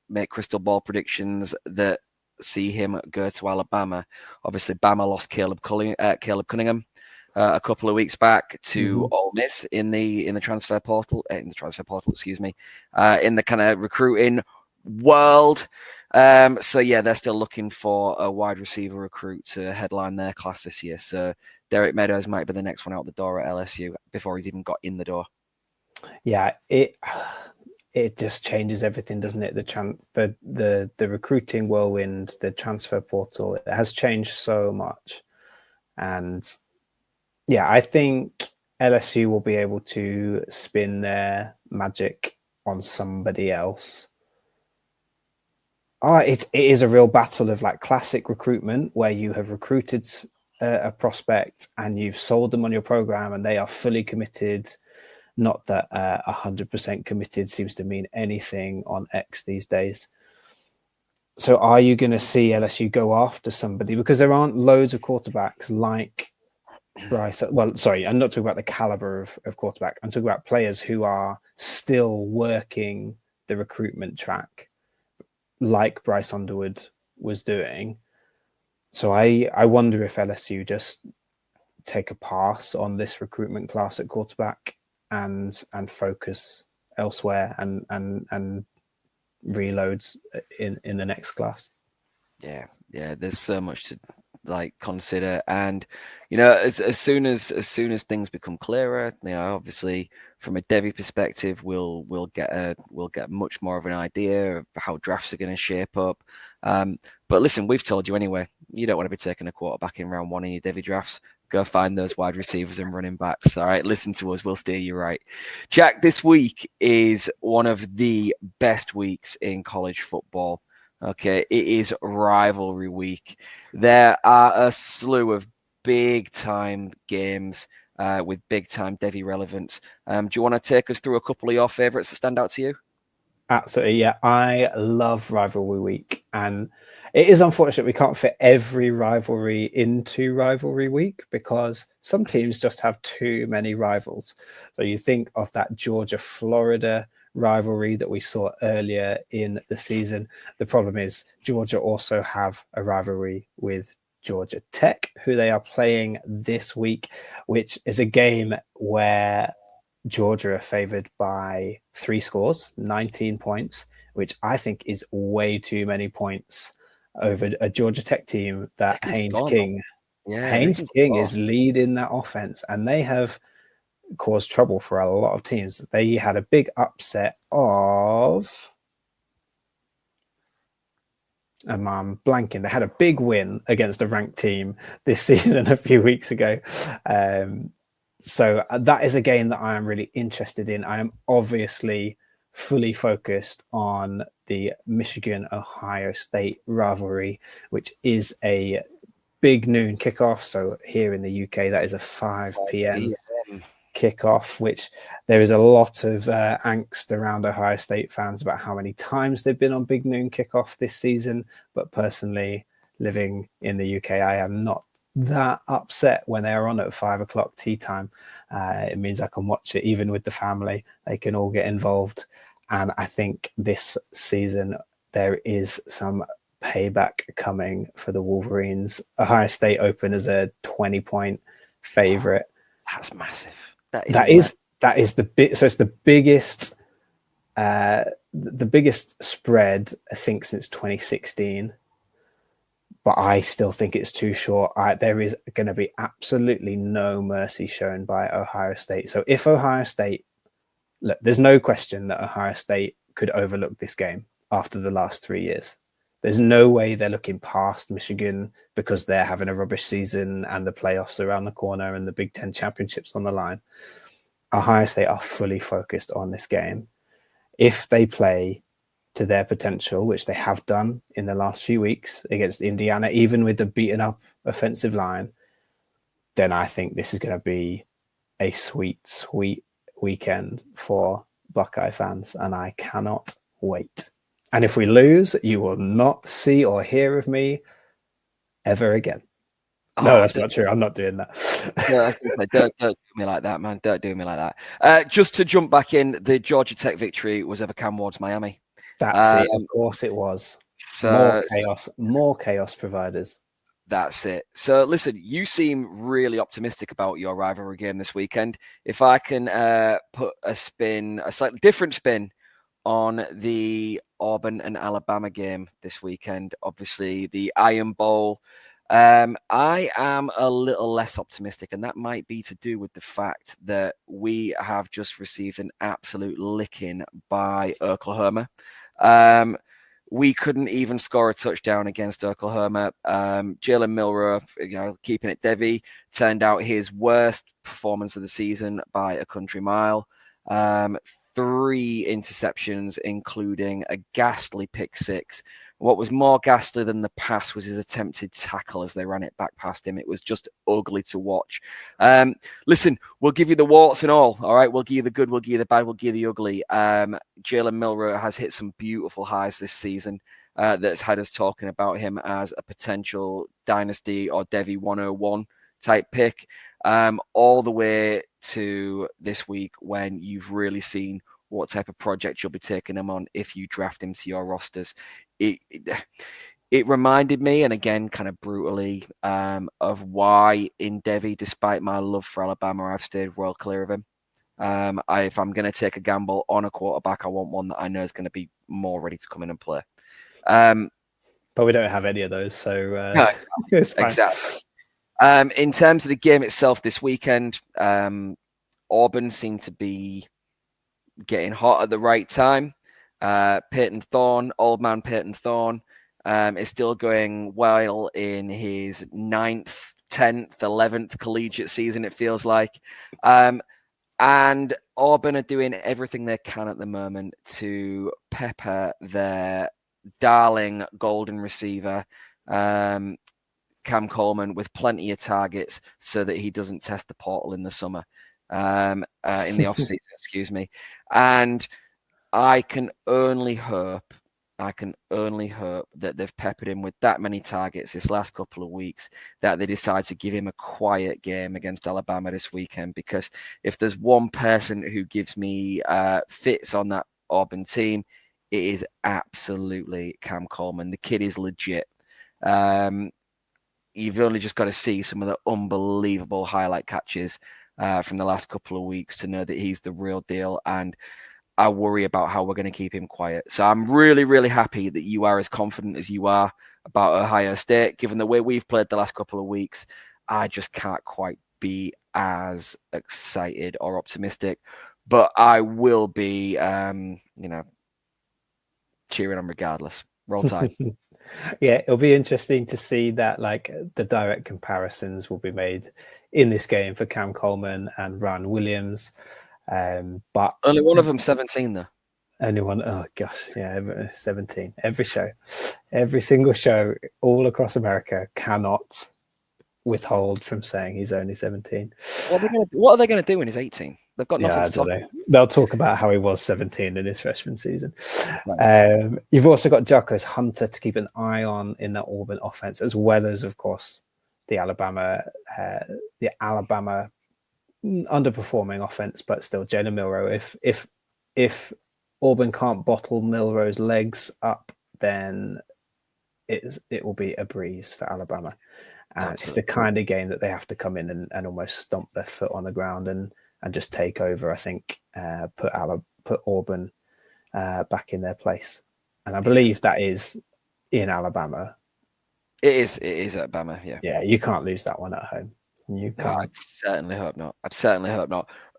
make crystal ball predictions that see him go to Alabama. Obviously, Bama lost Caleb Cunningham a couple of weeks back to Ole Miss in the transfer portal. In the kind of recruiting world. So yeah, they're still looking for a wide receiver recruit to headline their class this year. So Derek Meadows might be the next one out the door at LSU before he's even got in the door. Yeah, it just changes everything, doesn't it? The recruiting whirlwind, the transfer portal, it has changed so much. And yeah, I think LSU will be able to spin their magic on somebody else. It is a real battle of like classic recruitment, where you have recruited a prospect and you've sold them on your program and they are fully committed. Not that 100% committed seems to mean anything on X these days. So are you going to see LSU go after somebody? Because there aren't loads of quarterbacks like Bryce. Well, sorry, I'm not talking about the caliber of quarterback. I'm talking about players who are still working the recruitment track like Bryce Underwood was doing. So I wonder if LSU just take a pass on this recruitment class at quarterback and focus elsewhere and reloads in the next class. Yeah, there's so much to like consider, and as soon as things become clearer, obviously from a Devy perspective, we'll get much more of an idea of how drafts are going to shape up. But listen, we've told you anyway, you don't want to be taking a quarterback in round 1 in your Devy drafts. Go find those wide receivers and running backs. All right, listen to us. We'll steer you right. Jack, this week is one of the best weeks in college football. Okay, it is rivalry week. There are a slew of big-time games with big-time Devy relevance. Do you want to take us through a couple of your favourites that stand out to you? Absolutely, yeah. I love rivalry week, and it is unfortunate we can't fit every rivalry into rivalry week because some teams just have too many rivals. So you think of that Georgia-Florida rivalry that we saw earlier in the season. The problem is Georgia also have a rivalry with Georgia Tech, who they are playing this week, which is a game where Georgia are favored by 3 scores, 19 points, which I think is way too many points over a Georgia Tech team that Haynes King is leading that offense, and they have caused trouble for a lot of teams. They had a big upset of I'm blanking. They had a big win against a ranked team this season a few weeks ago. So that is a game that I am really interested in. I am obviously fully focused on the Michigan-Ohio State rivalry, which is a big noon kickoff. So here in the UK, that is a 5 p.m. kickoff, which there is a lot of angst around Ohio State fans about how many times they've been on big noon kickoff this season. But personally, living in the UK, I am not that upset when they are on at 5 o'clock tea time. It means I can watch it even with the family. They can all get involved. And I think this season there is some payback coming for the Wolverines. Ohio State open as a 20-point favorite. That's massive. That is the big. So it's the biggest spread, I think, since 2016. But I still think it's too short. There is going to be absolutely no mercy shown by Ohio State. So if Ohio State, look, there's no question that Ohio State could overlook this game after the last 3 years. There's no way they're looking past Michigan because they're having a rubbish season and the playoffs around the corner and the Big Ten championships on the line. Ohio State are fully focused on this game. If they play to their potential, which they have done in the last few weeks against Indiana, even with the beaten up offensive line, then I think this is going to be a sweet, sweet weekend for Buckeye fans, and I cannot wait. And if we lose, you will not see or hear of me ever again. No, that's not true. I'm not doing that. No, don't do me like that, man. Don't do me like that. Just to jump back in, the Georgia Tech victory was over Cam Ward's Miami. That's it. Of course it was. So, more chaos providers. That's it. So listen, you seem really optimistic about your rivalry game this weekend. If I can put a slightly different spin on the Auburn and Alabama game this weekend, obviously the Iron Bowl, I am a little less optimistic, and that might be to do with the fact that we have just received an absolute licking by Oklahoma. We couldn't even score a touchdown against Oklahoma. Jalen Milroe, keeping it Devy, turned out his worst performance of the season by a country mile. 3 interceptions, including a ghastly pick 6. What was more ghastly than the pass was his attempted tackle as they ran it back past him. It was just ugly to watch. Listen, we'll give you the warts and all right? We'll give you the good, we'll give you the bad, we'll give you the ugly. Jalen Milroe has hit some beautiful highs this season that's had us talking about him as a potential Dynasty or Devy 101 type pick, all the way to this week when you've really seen what type of project you'll be taking him on if you draft him to your rosters. It reminded me, and again, kind of brutally, of why in Devy, despite my love for Alabama, I've stayed well clear of him. If I'm going to take a gamble on a quarterback, I want one that I know is going to be more ready to come in and play. But we don't have any of those, so no, exactly. In terms of the game itself this weekend, Auburn seemed to be getting hot at the right time. Peyton Thorne, old man Peyton Thorne, is still going well in his 9th 10th, 11th collegiate season, it feels like. And Auburn are doing everything they can at the moment to pepper their darling golden receiver, Cam Coleman, with plenty of targets so that he doesn't test the portal in the summer, in the off season, excuse me. And I can only hope that they've peppered him with that many targets this last couple of weeks that they decide to give him a quiet game against Alabama this weekend. Because if there's one person who gives me fits on that Auburn team, it is absolutely Cam Coleman. The kid is legit. You've only just got to see some of the unbelievable highlight catches from the last couple of weeks to know that he's the real deal. And I worry about how we're going to keep him quiet. So I'm really, really happy that you are as confident as you are about Ohio State. Given the way we've played the last couple of weeks, I just can't quite be as excited or optimistic. But I will be, cheering on regardless. Roll Tide. Yeah, it'll be interesting to see that, like, the direct comparisons will be made in this game for Cam Coleman and Ryan Williams. But only one of them 17 though. Only one. Oh gosh, yeah, 17. Every single show all across America cannot withhold from saying he's only 17. What are they going to do when he's 18? They've got nothing to talk about. They'll talk about how he was 17 in his freshman season. Right. You've also got Jarquez Hunter to keep an eye on in that Auburn offense, as well as, of course, the Alabama underperforming offense, but still Jalen Milroe. If Auburn can't bottle Milroe's legs up, then it will be a breeze for Alabama. And it's the kind of game that they have to come in and almost stomp their foot on the ground and just take over. I think put Auburn back in their place, and I believe that is in Alabama. It is at Alabama. Yeah. You can't lose that one at home. You can't. I'd certainly hope not.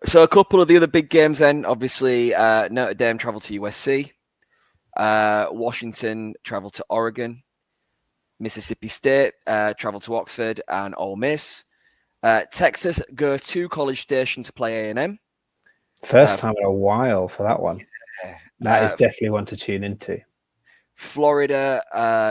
So a couple of the other big games then. Obviously, Notre Dame travel to USC. Washington travel to Oregon. Mississippi State travel to Oxford and Ole Miss. Texas go to College Station to play A&M. First time in a while for that one. Yeah. That is definitely one to tune into. Florida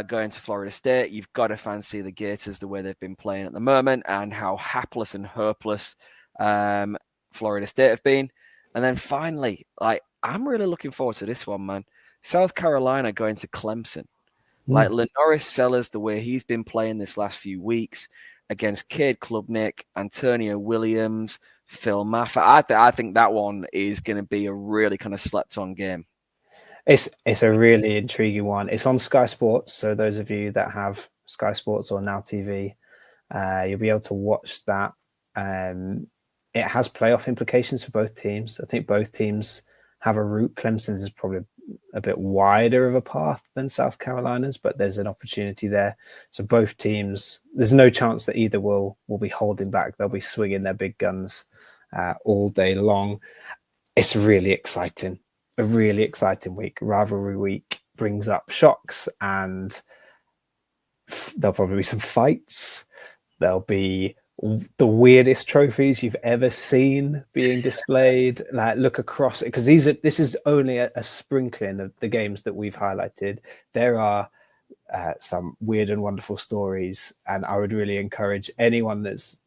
going to Florida State. You've got to fancy the Gators the way they've been playing at the moment and how hapless and hopeless Florida State have been. And then finally, I'm really looking forward to this one, man. South Carolina going to Clemson. Lenoris Sellers, the way he's been playing this last few weeks against Cade Klubnik, Antonio Williams, Phil Maffer. I think that one is going to be a really kind of slept-on game. It's a really intriguing one. It's on Sky Sports, so those of you that have Sky Sports or Now TV, you'll be able to watch that. It has playoff implications for both teams. I think both teams have a route. Clemson's is probably a bit wider of a path than South Carolina's, but there's an opportunity there. So both teams, there's no chance that either will be holding back. They'll be swinging their big guns all day long. It's really exciting. A really exciting week. Rivalry week brings up shocks, and there'll probably be some fights. There'll be the weirdest trophies you've ever seen being displayed. Look across it, because this is only a sprinkling of the games that we've highlighted. There are some weird and wonderful stories, and I would really encourage anyone that's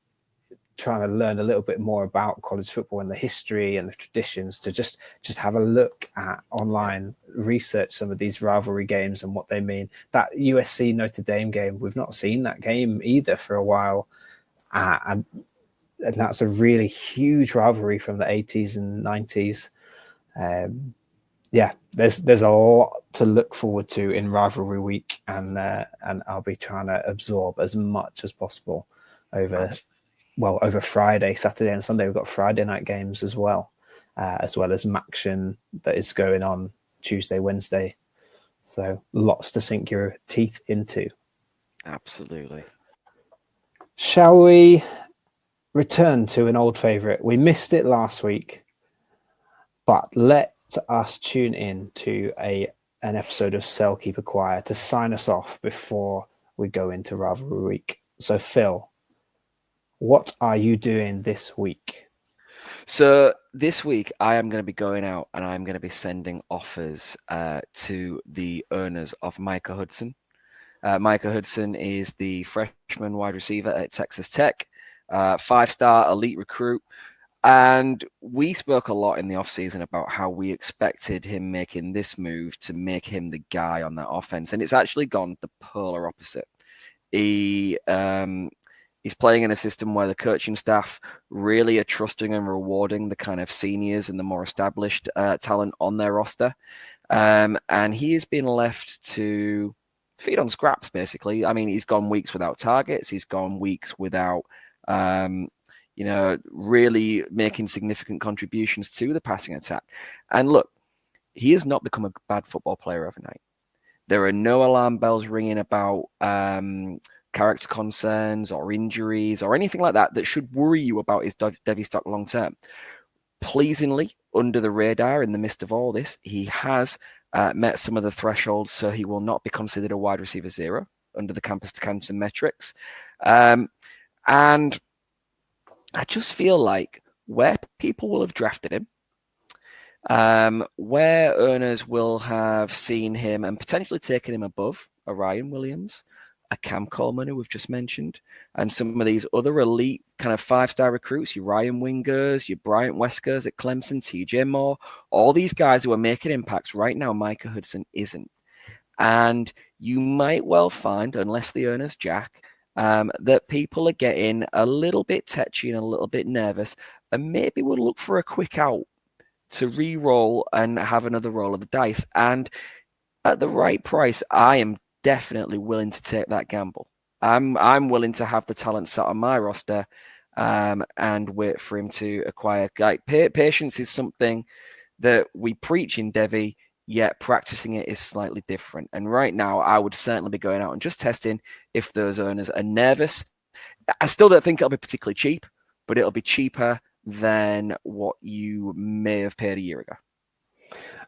trying to learn a little bit more about college football and the history and the traditions to just have a look at online, research some of these rivalry games and what they mean. That USC Notre Dame game, we've not seen that game either for a while. And that's a really huge rivalry from the 80s and 90s. There's a lot to look forward to in rivalry week, and I'll be trying to absorb as much as possible over Friday, Saturday, and Sunday. We've got Friday night games as well as Maction that is going on Tuesday, Wednesday. So lots to sink your teeth into. Absolutely. Shall we return to an old favourite? We missed it last week, but let us tune in to an episode of Cell Keep Acquire to sign us off before we go into Rivalry Week. So, Phil, what are you doing this week? So this week, I am going to be going out and I'm going to be sending offers to the owners of Micah Hudson. Micah Hudson is the freshman wide receiver at Texas Tech, 5-star elite recruit. And we spoke a lot in the offseason about how we expected him making this move to make him the guy on that offense. And it's actually gone the polar opposite. He's playing in a system where the coaching staff really are trusting and rewarding the kind of seniors and the more established talent on their roster. And he has been left to feed on scraps, basically. I mean, he's gone weeks without targets. He's gone weeks without really making significant contributions to the passing attack. And look, he has not become a bad football player overnight. There are no alarm bells ringing about character concerns or injuries or anything like that that should worry you about his Devy stock long term. Pleasingly, under the radar, in the midst of all this, he has met some of the thresholds, so he will not be considered a wide receiver 0 under the Campus to Canton metrics. And I just feel like where people will have drafted him, where owners will have seen him and potentially taken him above a Ryan Williams, a Cam Coleman, who we've just mentioned, and some of these other elite kind of 5-star recruits, your Ryan Wingers, your Bryant Weskers at Clemson, TJ Moore, all these guys who are making impacts right now, Micah Hudson isn't. And you might well find, unless the owner's Jack, that people are getting a little bit tetchy and a little bit nervous and maybe will look for a quick out to re-roll and have another roll of the dice. And at the right price, I am definitely willing to take that gamble. I'm willing to have the talent sat on my roster and wait for him to acquire. Like, patience is something that we preach in Devy, yet practicing it is slightly different. And right now, I would certainly be going out and just testing if those owners are nervous. I still don't think it'll be particularly cheap, but it'll be cheaper than what you may have paid a year ago.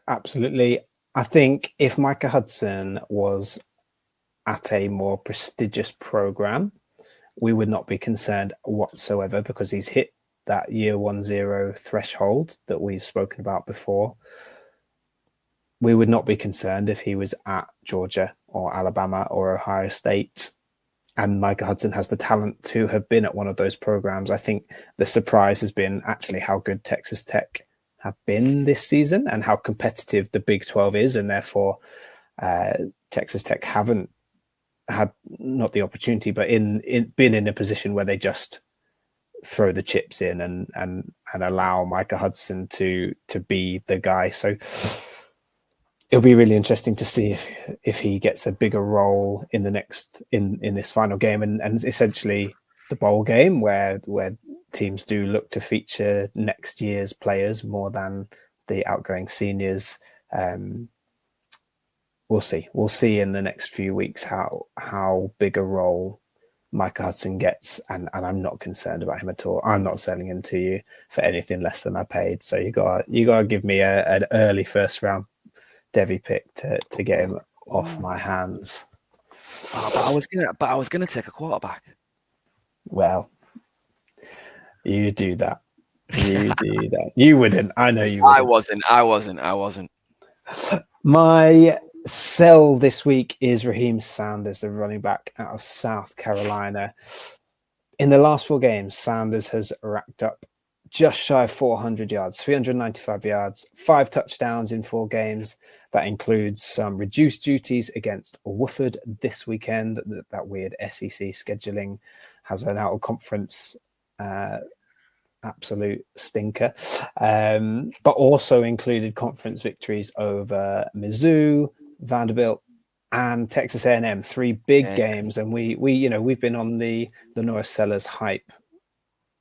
Absolutely. I think if Micah Hudson was at a more prestigious program, we would not be concerned whatsoever because he's hit that year 1-0 threshold that we've spoken about before. We would not be concerned if he was at Georgia or Alabama or Ohio State. And Micah Hudson has the talent to have been at one of those programs. I think the surprise has been actually how good Texas Tech have been this season and how competitive the Big 12 is. And therefore, Texas Tech haven't had not the opportunity, but been in a position where they just throw the chips in and allow Micah Hudson to be the guy. So it'll be really interesting to see if he gets a bigger role in this final game and essentially the bowl game where teams do look to feature next year's players more than the outgoing seniors. We'll see. We'll see in the next few weeks how big a role Micah Hudson gets, and I'm not concerned about him at all. I'm not selling him to you for anything less than I paid. So you got to give me an early first round Devy pick to get him off my hands. Oh, but I was gonna take a quarterback. Well, you do that. You do that. You wouldn't. I know you wouldn't. I wasn't. My sell this week is Raheem Sanders, the running back out of South Carolina. In the last 4 games, Sanders has racked up just shy of 400 yards, 395 yards, 5 touchdowns in 4 games. That includes some reduced duties against Wofford this weekend. That weird SEC scheduling has an out-of-conference absolute stinker, but also included conference victories over Mizzou, Vanderbilt, and Texas A&M. 3 big games, and we've been on the Norris Sellers hype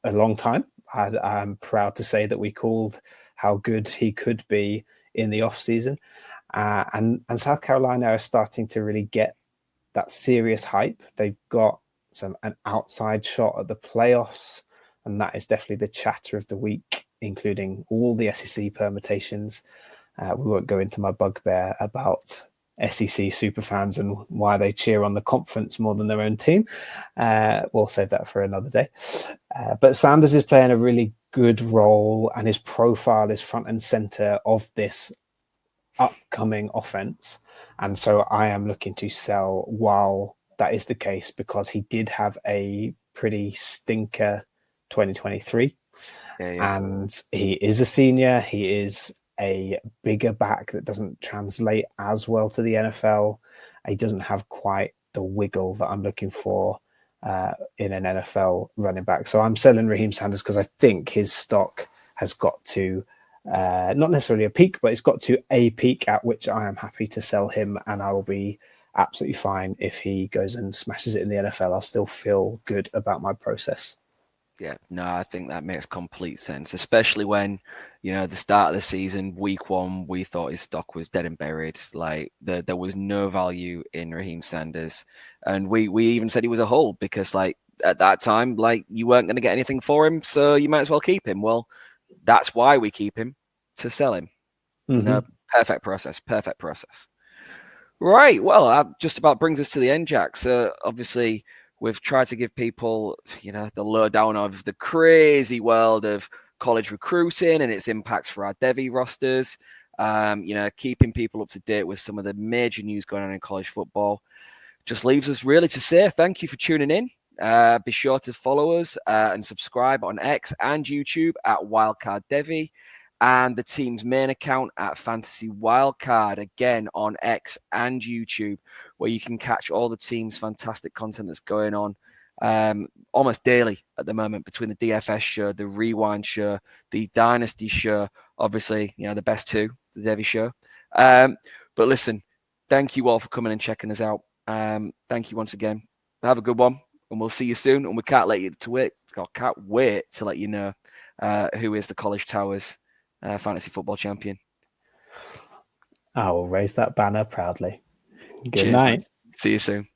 a long time. I'm proud to say that we called how good he could be in the off season, and South Carolina are starting to really get that serious hype. They've got an outside shot at the playoffs, and that is definitely the chatter of the week, including all the SEC permutations. We won't go into my bugbear about SEC super fans and why they cheer on the conference more than their own team. We'll save that for another day. But Sanders is playing a really good role, and his profile is front and center of this upcoming offense. And so I am looking to sell while that is the case, because he did have a pretty stinker 2023. And he is a senior. He is a bigger back that doesn't translate as well to the NFL. He doesn't have quite the wiggle that I'm looking for in an NFL running back. So I'm selling Raheem Sanders because I think his stock has got to not necessarily a peak, but it's got to a peak at which I am happy to sell him, and I will be absolutely fine if he goes and smashes it in the NFL. I'll still feel good about my process. Yeah, no, I think that makes complete sense, especially when, the start of the season, week 1, we thought his stock was dead and buried. Like there was no value in Raheem Sanders. And we even said he was a hold because like at that time, like you weren't going to get anything for him. So you might as well keep him. Well, that's why we keep him, to sell him. Mm-hmm. Perfect process. Right. Well, that just about brings us to the end, Jack. So obviously, we've tried to give people, the lowdown of the crazy world of college recruiting and its impacts for our Devy rosters. Keeping people up to date with some of the major news going on in college football. Just leaves us really to say thank you for tuning in. Be sure to follow us and subscribe on X and YouTube at Wildcard Devy, and the team's main account at Fantasy Wildcard, again on X and YouTube, where you can catch all the team's fantastic content that's going on almost daily at the moment, between the DFS show, the Rewind show, the Dynasty show, obviously, the best two, the Devy show. But listen, thank you all for coming and checking us out. Thank you once again. Have a good one, and we'll see you soon. And we can't wait to let you know who is the College Towers fantasy football champion. I will raise that banner proudly. Good Cheers, night. man. See you soon.